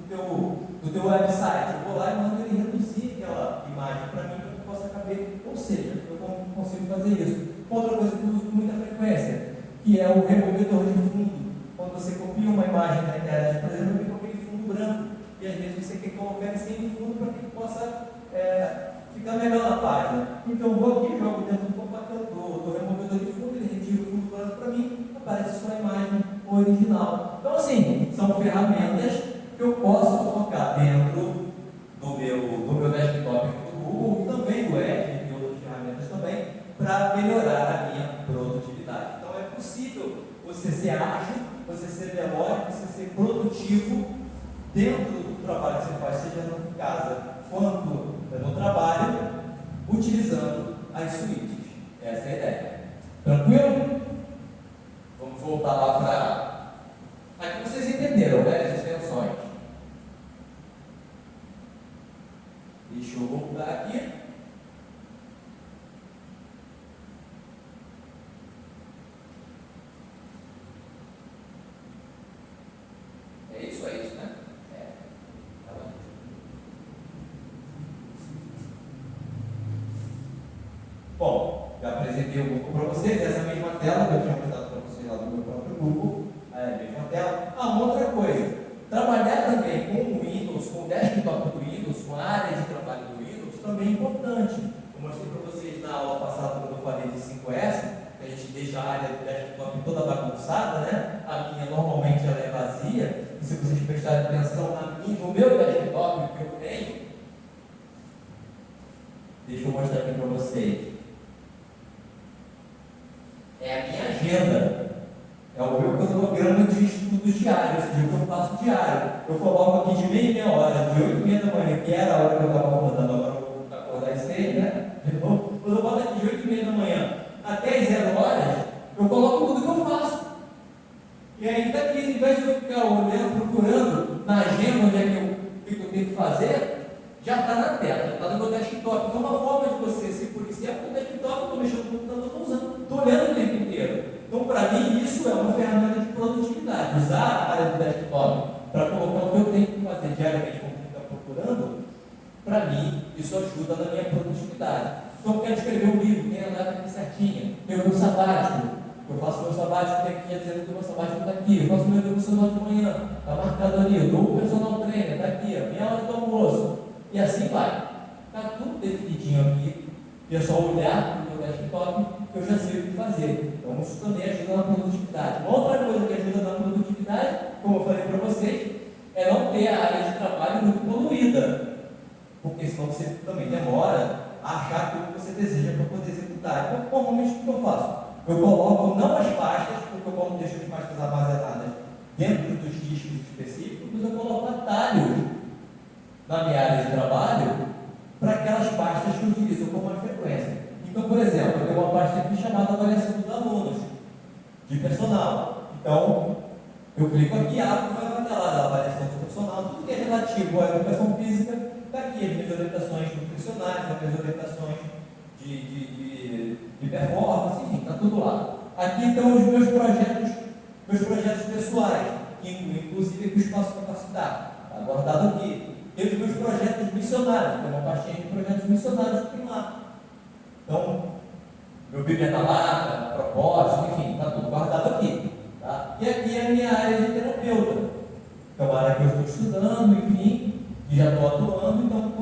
teu website. Eu vou lá e mando ele reduzir aquela imagem para mim, para que possa caber. Ou seja, eu consigo fazer isso. Outra coisa que eu uso com muita frequência, que é o removedor de fundo. Quando você copia uma imagem na internet, por exemplo, com aquele fundo branco, e às vezes você quer colocar ele sem fundo para que possa ficar melhor na página. Então eu vou aqui, jogo dentro do compactador, do removedor de fundo, ele retira o fundo branco para mim, aparece só a imagem original. Então assim, são ferramentas que eu posso colocar dentro do meu desktop aqui do Google e também do Edge e outras ferramentas também para melhorar a minha produtividade. Então é possível você ser ágil, você ser veloz, você ser produtivo dentro do trabalho que você faz, seja em casa quanto no trabalho, utilizando as suítes. Essa é a ideia. Tranquilo? Vamos voltar lá para... Aqui vocês entenderam, né? As extensões. já apresentei o Google para vocês, essa mesma tela que eu tinha mostrado para vocês lá do meu próprio Google, a mesma tela. Uma outra coisa, trabalhar também com o Windows, com o desktop do Windows, com a área de trabalho do Windows, também é importante. Eu mostrei para vocês na aula passada, quando eu falei de 5S, que a gente deixa a área do desktop toda bagunçada, né? A minha normalmente ela é vazia, e se vocês prestarem atenção no meu desktop que eu tenho, deixa eu mostrar aqui para vocês. É a minha agenda. É o meu cronograma de estudos diários, o que eu faço diário. Eu coloco aqui de meia hora, de 8h30 da manhã, que era a hora que eu estava acordando, agora eu vou acordar às 6, né? Quando eu boto aqui de 8h30 da manhã até às 0 horas, eu coloco tudo que eu faço. E aí está aqui, em vez de eu ficar olhando, procurando na agenda onde é que eu tenho que fazer, já está na tela, já está no meu desktop. Então, uma forma de você se policiar com o desktop, eu estou mexendo no computador, estou usando, estou olhando o tempo inteiro. Então, para mim, isso é uma ferramenta de produtividade. Usar a área do desktop para colocar o que eu tenho que fazer diariamente, como está procurando, para mim, isso ajuda na minha produtividade. Então, eu quero escrever um livro, tem a data aqui certinha, tem o meu sabático, eu faço meu sabático, tem aqui dizendo que o meu sabático está aqui, eu faço meu devocional de manhã, está marcado ali, eu dou o personal trainer, está aqui, a minha hora do almoço, e assim vai. Está tudo definidinho aqui, e é só olhar para o meu desktop que eu já sei o que fazer. Então, isso também ajuda na produtividade. Uma outra coisa que ajuda na produtividade, como eu falei para vocês, é não ter a área de trabalho muito poluída, porque senão você também demora a achar aquilo que você deseja para poder executar. Então, normalmente, o que eu faço? Eu coloco não as pastas, porque eu como deixo as pastas armazenadas dentro dos discos específicos, mas eu coloco atalhos na minha área de trabalho para aquelas pastas que eu utilizo com mais frequência. Então, por exemplo, eu tenho uma pasta aqui chamada avaliação dos alunos, de personal. Então, eu clico aqui, abro e vai até lá da avaliação do personal, tudo que é relativo à educação física, está aqui as minhas orientações nutricionais, as minhas orientações de performance, enfim, está tudo lá. Aqui estão os meus projetos pessoais, que inclusive o espaço capacitado, está guardado aqui. Tem os meus projetos missionários, tem uma pastinha de projetos missionários que tem lá. Então, meu Bíblia na lata, propósito, enfim, está tudo guardado aqui. Tá? E aqui é a minha área de terapeuta, que é uma área que eu estou estudando, enfim, e já estou atuando, então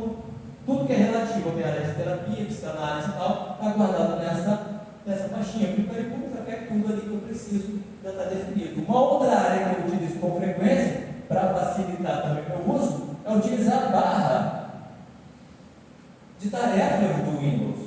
tudo que é relativo à minha área de terapia, psicanálise e tal, está guardado nessa pastinha. Porque ele já quer tudo ali que eu preciso, já está definido. Uma outra área que eu utilizo com frequência, para facilitar também o meu uso, é utilizar a barra de tarefas do Windows.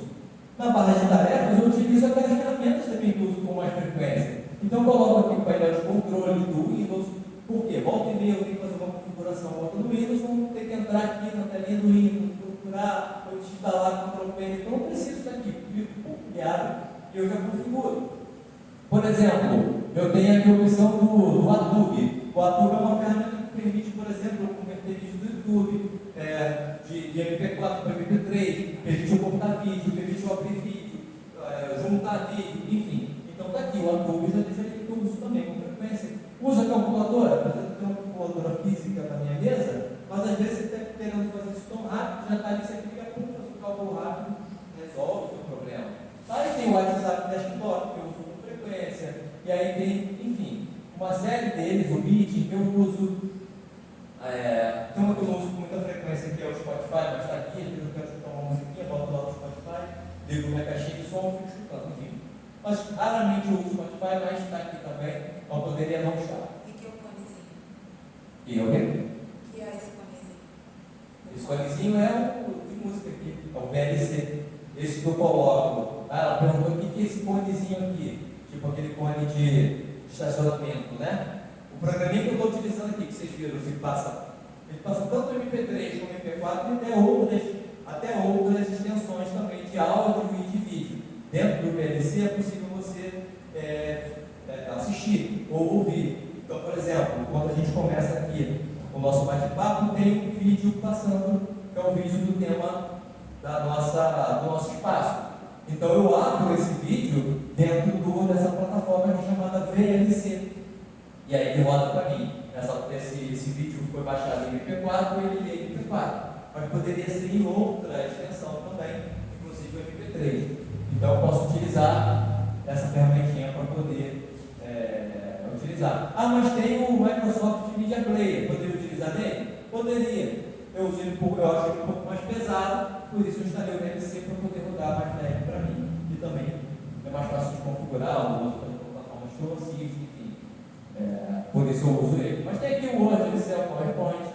Na barra de tarefas, eu utilizo aquelas ferramentas também que eu uso com mais frequência. Então, eu coloco aqui o painel de controle do Windows. Por quê? Volta e meia eu tenho que fazer uma configuração outra no Windows, vamos ter que entrar aqui na telinha do Windows, procurar, ou instalar Ctrl P. Então, eu preciso estar aqui, criado, e eu já configuro. Por exemplo, eu tenho aqui a opção do Atube. O Atube é uma ferramenta que permite, por exemplo, eu converter vídeo do YouTube, de MP4 para MP3, permite eu cortar vídeo, permite eu abrir vídeo, juntar vídeo, enfim. Então está aqui, o Atube já deixa que eu uso também com frequência. Usa a calculadora, por exemplo, tem uma calculadora física na minha mesa, mas às vezes você está querendo fazer isso tão rápido, já está ali, você clica, faz um cálculo rápido, resolve o seu problema. Aí tem o WhatsApp desktop, que eu uso com frequência, e aí tem, enfim, uma série deles, o Meeting, que eu uso. Tem uma que eu não uso com muita frequência, que é o Spotify, mas está aqui, às vezes eu quero escutar uma musiquinha, boto lá no Spotify, ligo minha caixinha de som e fico escutando, enfim. Mas raramente eu uso o Spotify, mas está aqui também, não poderia não estar. E que é o fonezinho? E eu lembro? Que é esse fonezinho? Esse fonezinho é o de música aqui, é o VLC. Esse que eu coloco. Ela perguntou o que é esse fonezinho aqui, tipo aquele fone de estacionamento, né? O programinha que eu estou utilizando aqui, que vocês viram, ele passa tanto MP3 como MP4 e até outras extensões também de áudio e de vídeo. Dentro do VLC é possível você assistir ou ouvir. Então, por exemplo, quando a gente começa aqui o nosso bate-papo, tem um vídeo passando, que é o vídeo do tema do nosso espaço. Então, eu abro esse vídeo dentro dessa plataforma chamada VLC. E aí ele roda para mim. Esse vídeo foi baixado em MP4 e ele lê em MP4. Mas poderia ser em outra extensão também, inclusive o MP3. Então eu posso utilizar utilizar essa ferramentinha para poder utilizar. Ah, mas tem o Microsoft Media Player, poderia utilizar nele? Poderia. Eu acho ele um pouco mais pesado, por isso eu instalei o VLC para poder rodar mais leve para mim. E também é mais fácil de configurar, eu uso para plataformas que eu assisto, enfim. Por isso eu uso ele. Mas tem aqui o Word, Excel, PowerPoint,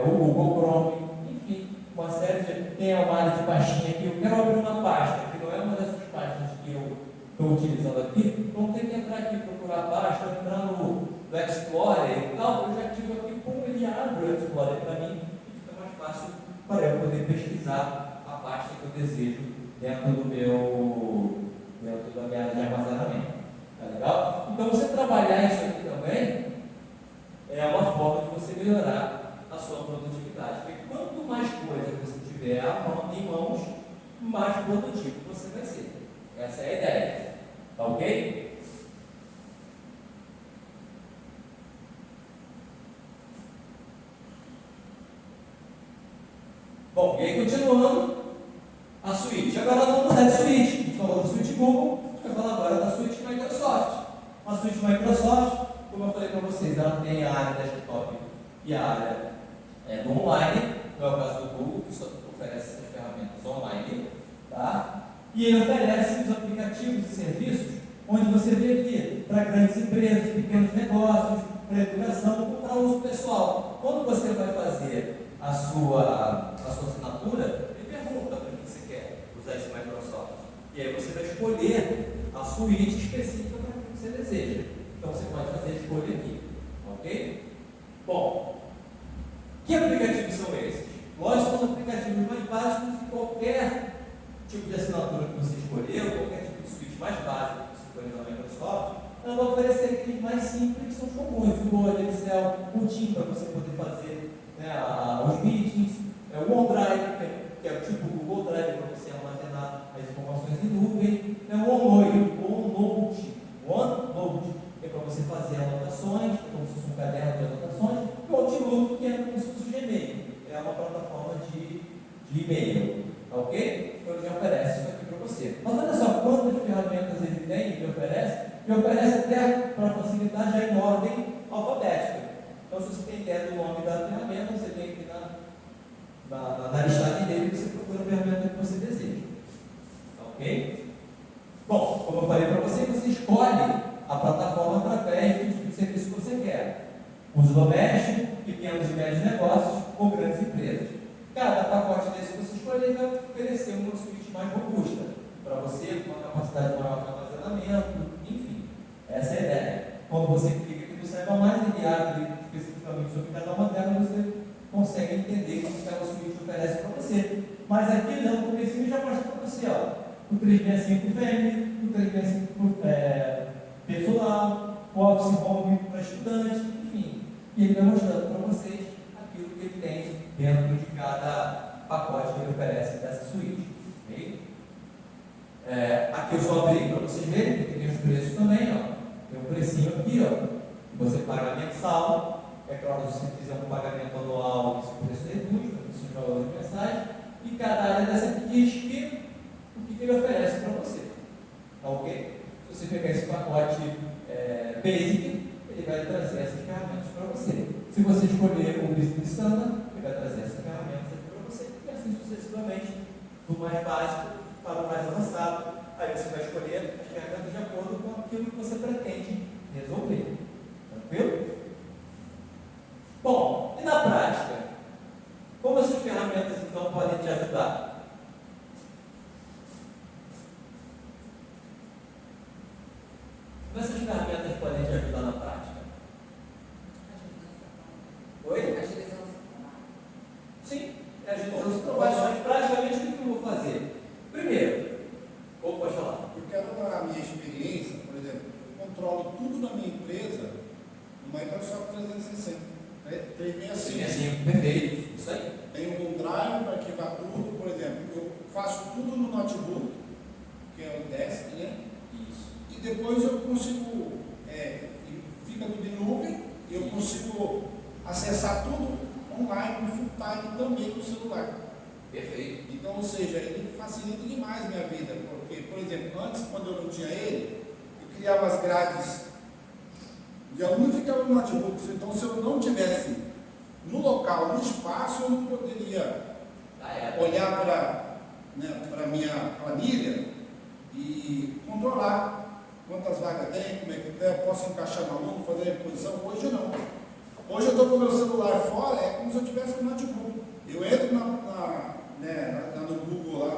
o Google Chrome, enfim, uma série de. Tem uma área de pastinha aqui. Eu quero abrir uma pasta, que não é uma dessas pastas que eu estou utilizando aqui. Então tem que entrar aqui, procurar a pasta, entrar no Explorer e tal. Eu já tive aqui como ele abre o Explorer para mim e fica mais fácil para eu poder pesquisar a pasta que eu desejo dentro da minha área de armazenamento. Tá legal? Então você trabalhar isso aqui também é uma forma de você melhorar a sua produtividade. Porque quanto mais coisa você tiver em mãos, mais produtivo você vai ser. Essa é a ideia. Tá ok? Bom, e aí continuando, a suíte. Agora nós vamos mudar de suíte. A gente falou da suíte Google, a gente vai falar agora da suíte Microsoft. A suíte Microsoft, como eu falei para vocês, ela tem a área desktop e a área do online, não é o caso do Google, que só oferece essas ferramentas online, tá? E ele oferece os aplicativos e serviços, onde você vê aqui, para grandes empresas, pequenos negócios, para educação ou para uso pessoal. Quando você vai fazer a sua assinatura, ele pergunta para que você quer usar esse Microsoft. E aí você vai escolher a suíte específica para que você deseja. Então você pode fazer a escolha aqui. Ok? Bom, que aplicativos são esses? Lógico, são os aplicativos mais básicos de qualquer tipo de assinatura que você escolheu, qualquer tipo de suíte mais básico que você escolheu na Microsoft, ela vai oferecer aqueles mais simples que são comuns, o Word, Excel, o Team para você poder fazer os meetings, o OneDrive, que é o tipo do Google Drive para você armazenar as informações em nuvem, OneNote, que é para você fazer anotações, como se fosse um caderno de anotações, e o Outlook, que é como se fosse o Gmail, é uma plataforma de e-mail, ok? Então ele já oferece isso aqui para você. Mas olha só quantas ferramentas ele tem, ele oferece até para facilitar já em ordem alfabética. Então, se você tem ideia do nome da ferramenta, você vem aqui na listagem dele e você procura a ferramenta que você deseja. Ok? Bom, como eu falei para você, você escolhe a plataforma através do tipo de serviço que você quer. Uso doméstico, pequenos e médios negócios ou grandes empresas. Cada pacote desse que você escolher vai oferecer uma suíte mais robusta para você, com uma capacidade maior de armazenamento, enfim. Essa é a ideia. Quando você clica aqui no Saiba Mais, ele abre especificamente sobre cada uma delas, você consegue entender o que cada suíte oferece para você. Mas aqui, no começo, já mostra para você, o 365 Family, o 365 pessoal, o Office Home para estudante, enfim. E ele vai mostrando para vocês aquilo que ele tem dentro de cada pacote que ele oferece dessa suíte. Okay? Aqui eu só abri para vocês verem, porque tem os preços também, tem um precinho aqui, você paga mensal. É claro, se você fizer um pagamento anual, esse preço reduz, esse valor de mensagem, e cada área dessa aqui diz o que ele oferece para você. Tá ok? Se você pegar esse pacote Basic, ele vai trazer essas ferramentas para você. Se você escolher o Business Standard, ele vai trazer essas ferramentas aqui para você, e assim sucessivamente, do mais básico para o mais avançado. Aí você vai escolher as ferramentas de acordo com aquilo que você pretende resolver. Tranquilo? Bom, e na prática? Como essas ferramentas então podem te ajudar? Como essas ferramentas podem te ajudar na prática? Oi? Agilização. Sim, agilização de trabalho. Praticamente o que eu vou fazer? Primeiro, ou pode falar? Eu quero dar a minha experiência, por exemplo, eu controlo tudo na minha empresa no Microsoft 360. 365. Perfeito, isso aí. Tem um OneDrive para arquivar tudo, por exemplo, eu faço tudo no notebook, que é o desk, né? Isso. E depois eu consigo, fica tudo em nuvem, e eu consigo acessar tudo online, full time também no celular. Perfeito. Então, ou seja, ele facilita demais a minha vida, porque, por exemplo, exemplo, antes, quando eu não tinha ele, eu criava as grades de aluno e ficava no notebook. Então, se eu não tivesse no local, no espaço, eu não poderia olhar para a minha planilha e controlar quantas vagas tem, como é que tem, eu posso encaixar no aluno, fazer a reposição. Hoje não. Hoje eu estou com o meu celular fora, é como se eu tivesse no notebook. Eu entro no Google, lá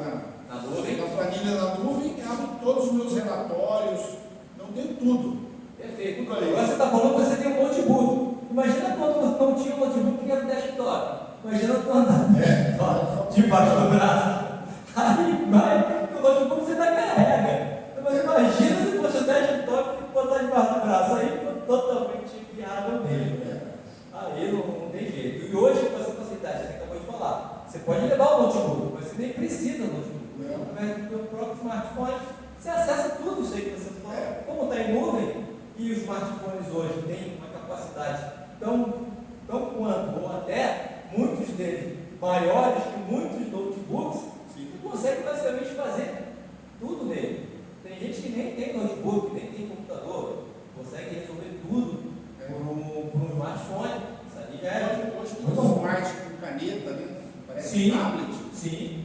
na planilha da nuvem, abro todos os meus relatórios, não tenho tudo. Perfeito. Agora você está falando que você tem um notebook. Imagina quando não tinha um notebook que era um desktop. Imagina quando debaixo do braço. Aí vai, o notebook você ainda carrega. Mas imagina se fosse o desktop que botar debaixo do braço. Aí totalmente viável mesmo. Aí não tem jeito. E hoje, com essa facilidade que você acabou de falar, você pode levar o notebook, mas você nem precisa do notebook. Através do seu próprio smartphone, você acessa tudo isso aí que você falou. Como está em nuvem, e os smartphones hoje têm uma capacidade tão quanto, ou até muitos deles maiores que muitos notebooks, você consegue basicamente fazer tudo nele. Tem gente que nem tem notebook, nem tem computador, consegue resolver tudo por um smartphone. Isso aí já é hoje tem um smart com caneta, né? Parece um tablet. Sim.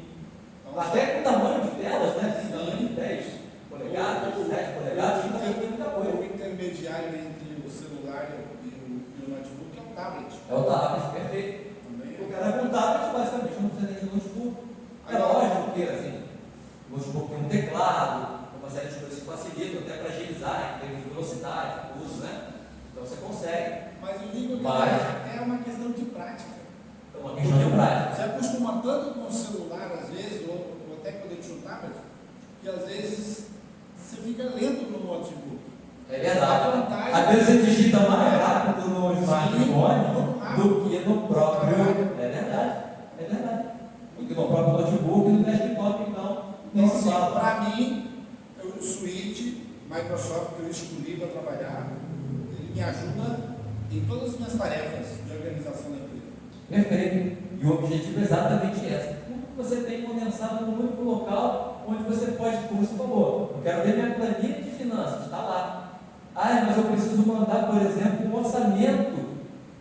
Então, até com tamanho de telas, né? Tem tamanho de 10 polegadas, 7 polegadas, muita coisa. O intermediário entre o celular e o notebook é o tablet. É o tablet, perfeito. O cara com tablet, basicamente, não precisa nem de notebook. É lógico, porque assim, o notebook tem um teclado, uma série de coisas que facilitam até para agilizar, em termos de velocidade, tudo, né? Então você consegue. Mas eu digo que é uma questão de prática. É uma questão de prática. Você acostuma tanto com o celular, às vezes, ou até quando eu tinha um tablet, que às vezes você fica lento no notebook. É verdade. Às vezes você digita mais rápido no smartphone do que no próprio. É verdade. É verdade. Porque no próprio notebook e no desktop, então, nem se fala. Para mim, o Suite, Microsoft, que eu escolhi para trabalhar, ele me ajuda em todas as minhas tarefas de organização da empresa. Perfeito. E o objetivo é exatamente esse. Tudo que você tem condensado num único local, onde você pode, como você falou, eu quero ver minha planilha de finanças, está lá. Mas eu preciso mandar, por exemplo, um orçamento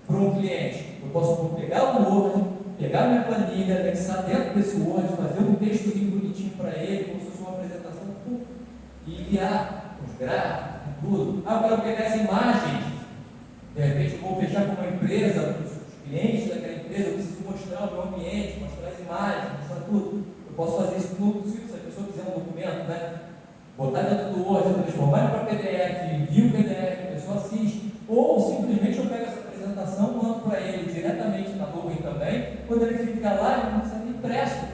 para um cliente. Eu posso pegar o Word, pegar minha planilha, anexar dentro desse Word, fazer um textozinho bonitinho para ele, como se fosse uma apresentação, e enviar os gráficos, tudo. Eu quero pegar essa imagem, de repente eu vou fechar com uma empresa, para os clientes daquela empresa, eu preciso mostrar o meu ambiente, mostrar as imagens, mostrar tudo. Eu posso fazer isso no possível, se a pessoa quiser um documento, né? Botar dentro do Word, transformar para PDF, envia o PDF, a pessoa assiste, ou simplesmente eu pego essa apresentação, mando para ele diretamente na nuvem também, quando ele ficar lá, ele não precisa nem impresso,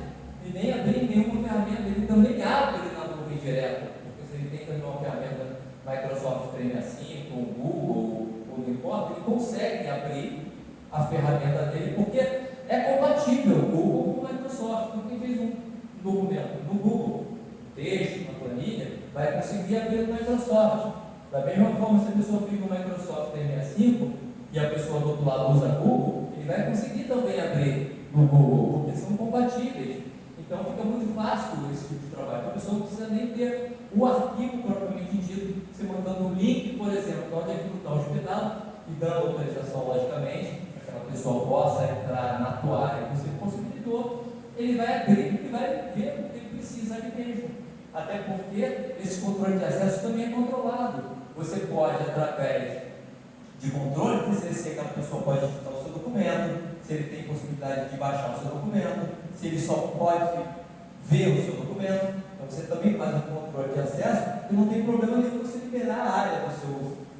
e nem abrir nenhuma ferramenta, ele também abre na nuvem direto, porque se ele tem também uma ferramenta Microsoft 365, ou Google, ou não importa, ele consegue abrir a ferramenta dele, porque é compatível o Google com o Microsoft. Então, quem fez um documento no Google, texto, uma planilha, vai conseguir abrir no Microsoft. Da mesma forma, se a pessoa fez no Microsoft 365 e a pessoa do outro lado usa Google, ele vai conseguir também abrir no Google, porque são compatíveis. Então fica muito fácil esse tipo de trabalho. A pessoa não precisa nem ter o arquivo propriamente dito, você mandando um link, por exemplo, onde aquilo está hospedado e dando autorização, logicamente, para que a pessoa possa entrar na tua área que você possibilitou, ele vai abrir e vai ver o que ele precisa ali mesmo. Até porque esse controle de acesso também é controlado. Você pode, através de controle de CC, que a pessoa pode digitar o seu documento, se ele tem possibilidade de baixar o seu documento, se ele só pode ver o seu documento. Então você também faz um controle de acesso e não tem problema nenhum você liberar a área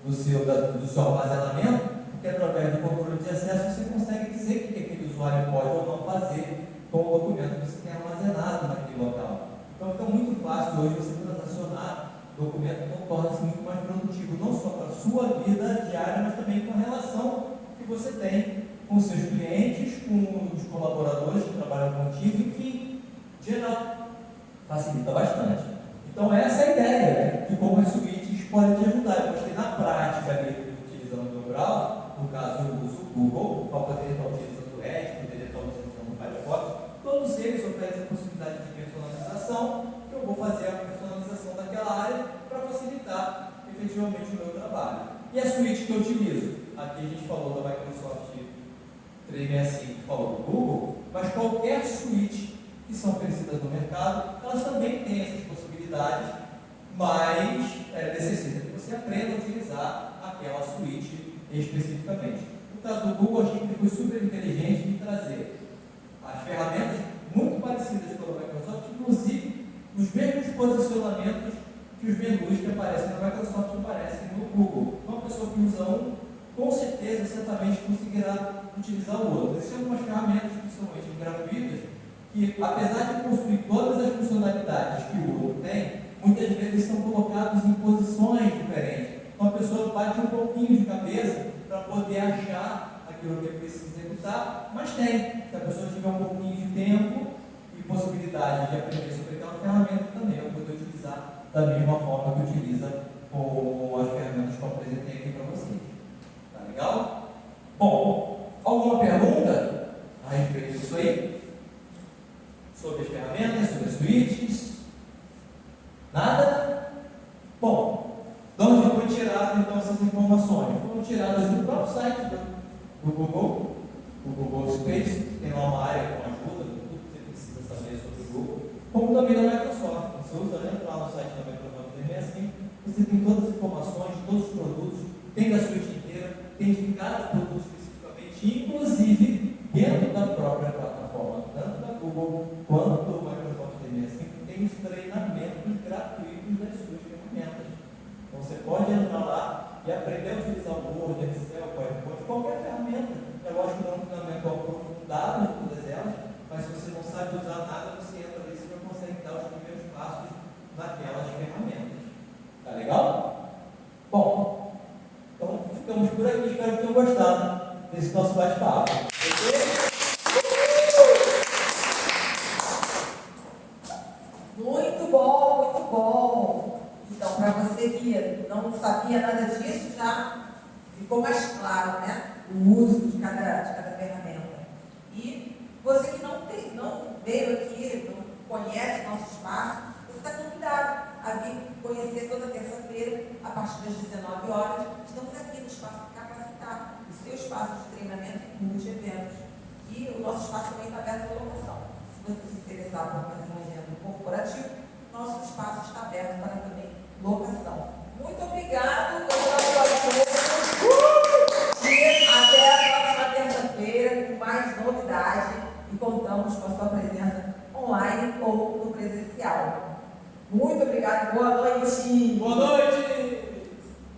do seu armazenamento, porque através do controle de acesso você consegue dizer o que aquele usuário pode ou não fazer com o documento que você tem armazenado naquele local. Então fica muito fácil hoje você transacionar documento, então torna-se muito mais produtivo, não só para a sua vida diária, mas também com a relação que você tem com seus clientes, com os colaboradores que trabalham contigo, enfim, geral, facilita bastante. Então essa é a ideia de como as suítes podem te ajudar. Eu mostrei na prática ali, utilizando o meu browser, no caso eu uso o Google, para poder estar utilizando o Edge, poder estar utilizando o Firefox. Todos eles oferecem a possibilidade de personalização, que eu vou fazer a personalização efetivamente o meu trabalho. E a suíte que eu utilizo? Aqui a gente falou da Microsoft 365, falou do Google, mas qualquer suíte que são oferecidas no mercado, elas também têm essas possibilidades, mas necessita que você aprenda a utilizar aquela suíte especificamente. No caso do Google, a gente foi super inteligente em trazer as ferramentas muito parecidas com a Microsoft, inclusive os mesmos posicionamentos que os menus que aparecem na Microsoft aparecem no Google. Uma pessoa que usa um, com certeza, certamente conseguirá utilizar o outro. Existem algumas ferramentas que são gratuitas, que apesar de possuir todas as funcionalidades que o outro tem, muitas vezes são colocados em posições diferentes. Então a pessoa bate um pouquinho de cabeça para poder achar aquilo que precisa executar, mas tem. Se a pessoa tiver um pouquinho de tempo e possibilidade de aprender sobre aquela ferramenta, também vai poder utilizar da mesma forma que utiliza com as ferramentas que eu apresentei aqui para vocês. Tá legal? Bom, alguma pergunta a respeito disso aí? Sobre as ferramentas, sobre as suítes? Nada? Bom, de onde foi tirado então essas informações? Foram tiradas do próprio site do Google, o Google Space, que tem lá uma área com ajuda, tudo que você precisa saber sobre o Google, como também da Microsoft. Você entra lá no site da Microsoft 365, você tem todas as informações, todos os produtos, tem da suíte inteira, tem de cada produto especificamente, inclusive dentro da própria plataforma, tanto da Google quanto do Microsoft 365, tem os treinamentos gratuitos das suas ferramentas. Então você pode entrar lá e aprender a utilizar o Word, Excel, PowerPoint, qualquer ferramenta. É lógico que não é um treinamento aprofundado em todas elas, mas se você não sabe usar nada, você entra ali e você já consegue dar os primeiros passos naquelas ferramentas. Tá legal? Bom, então ficamos por aqui. Espero que tenham gostado desse nosso bate-papo. Muito bom, muito bom. Então, para você que não sabia nada disso, já ficou mais claro, né? O uso de cada ferramenta. E você que não veio aqui, não conhece o nosso espaço, você está convidado a vir conhecer toda terça-feira, a partir das 19 horas. Estamos aqui no Espaço Capacitar, o seu espaço de treinamento e multi-eventos. E o nosso espaço também está aberto para locação. Se você se interessar por fazer um evento corporativo, nosso espaço está aberto para também locação. Muito obrigado, e até a próxima terça-feira com mais novidade e contamos com a sua presença online ou no presencial. Muito obrigado, boa noite. Boa noite.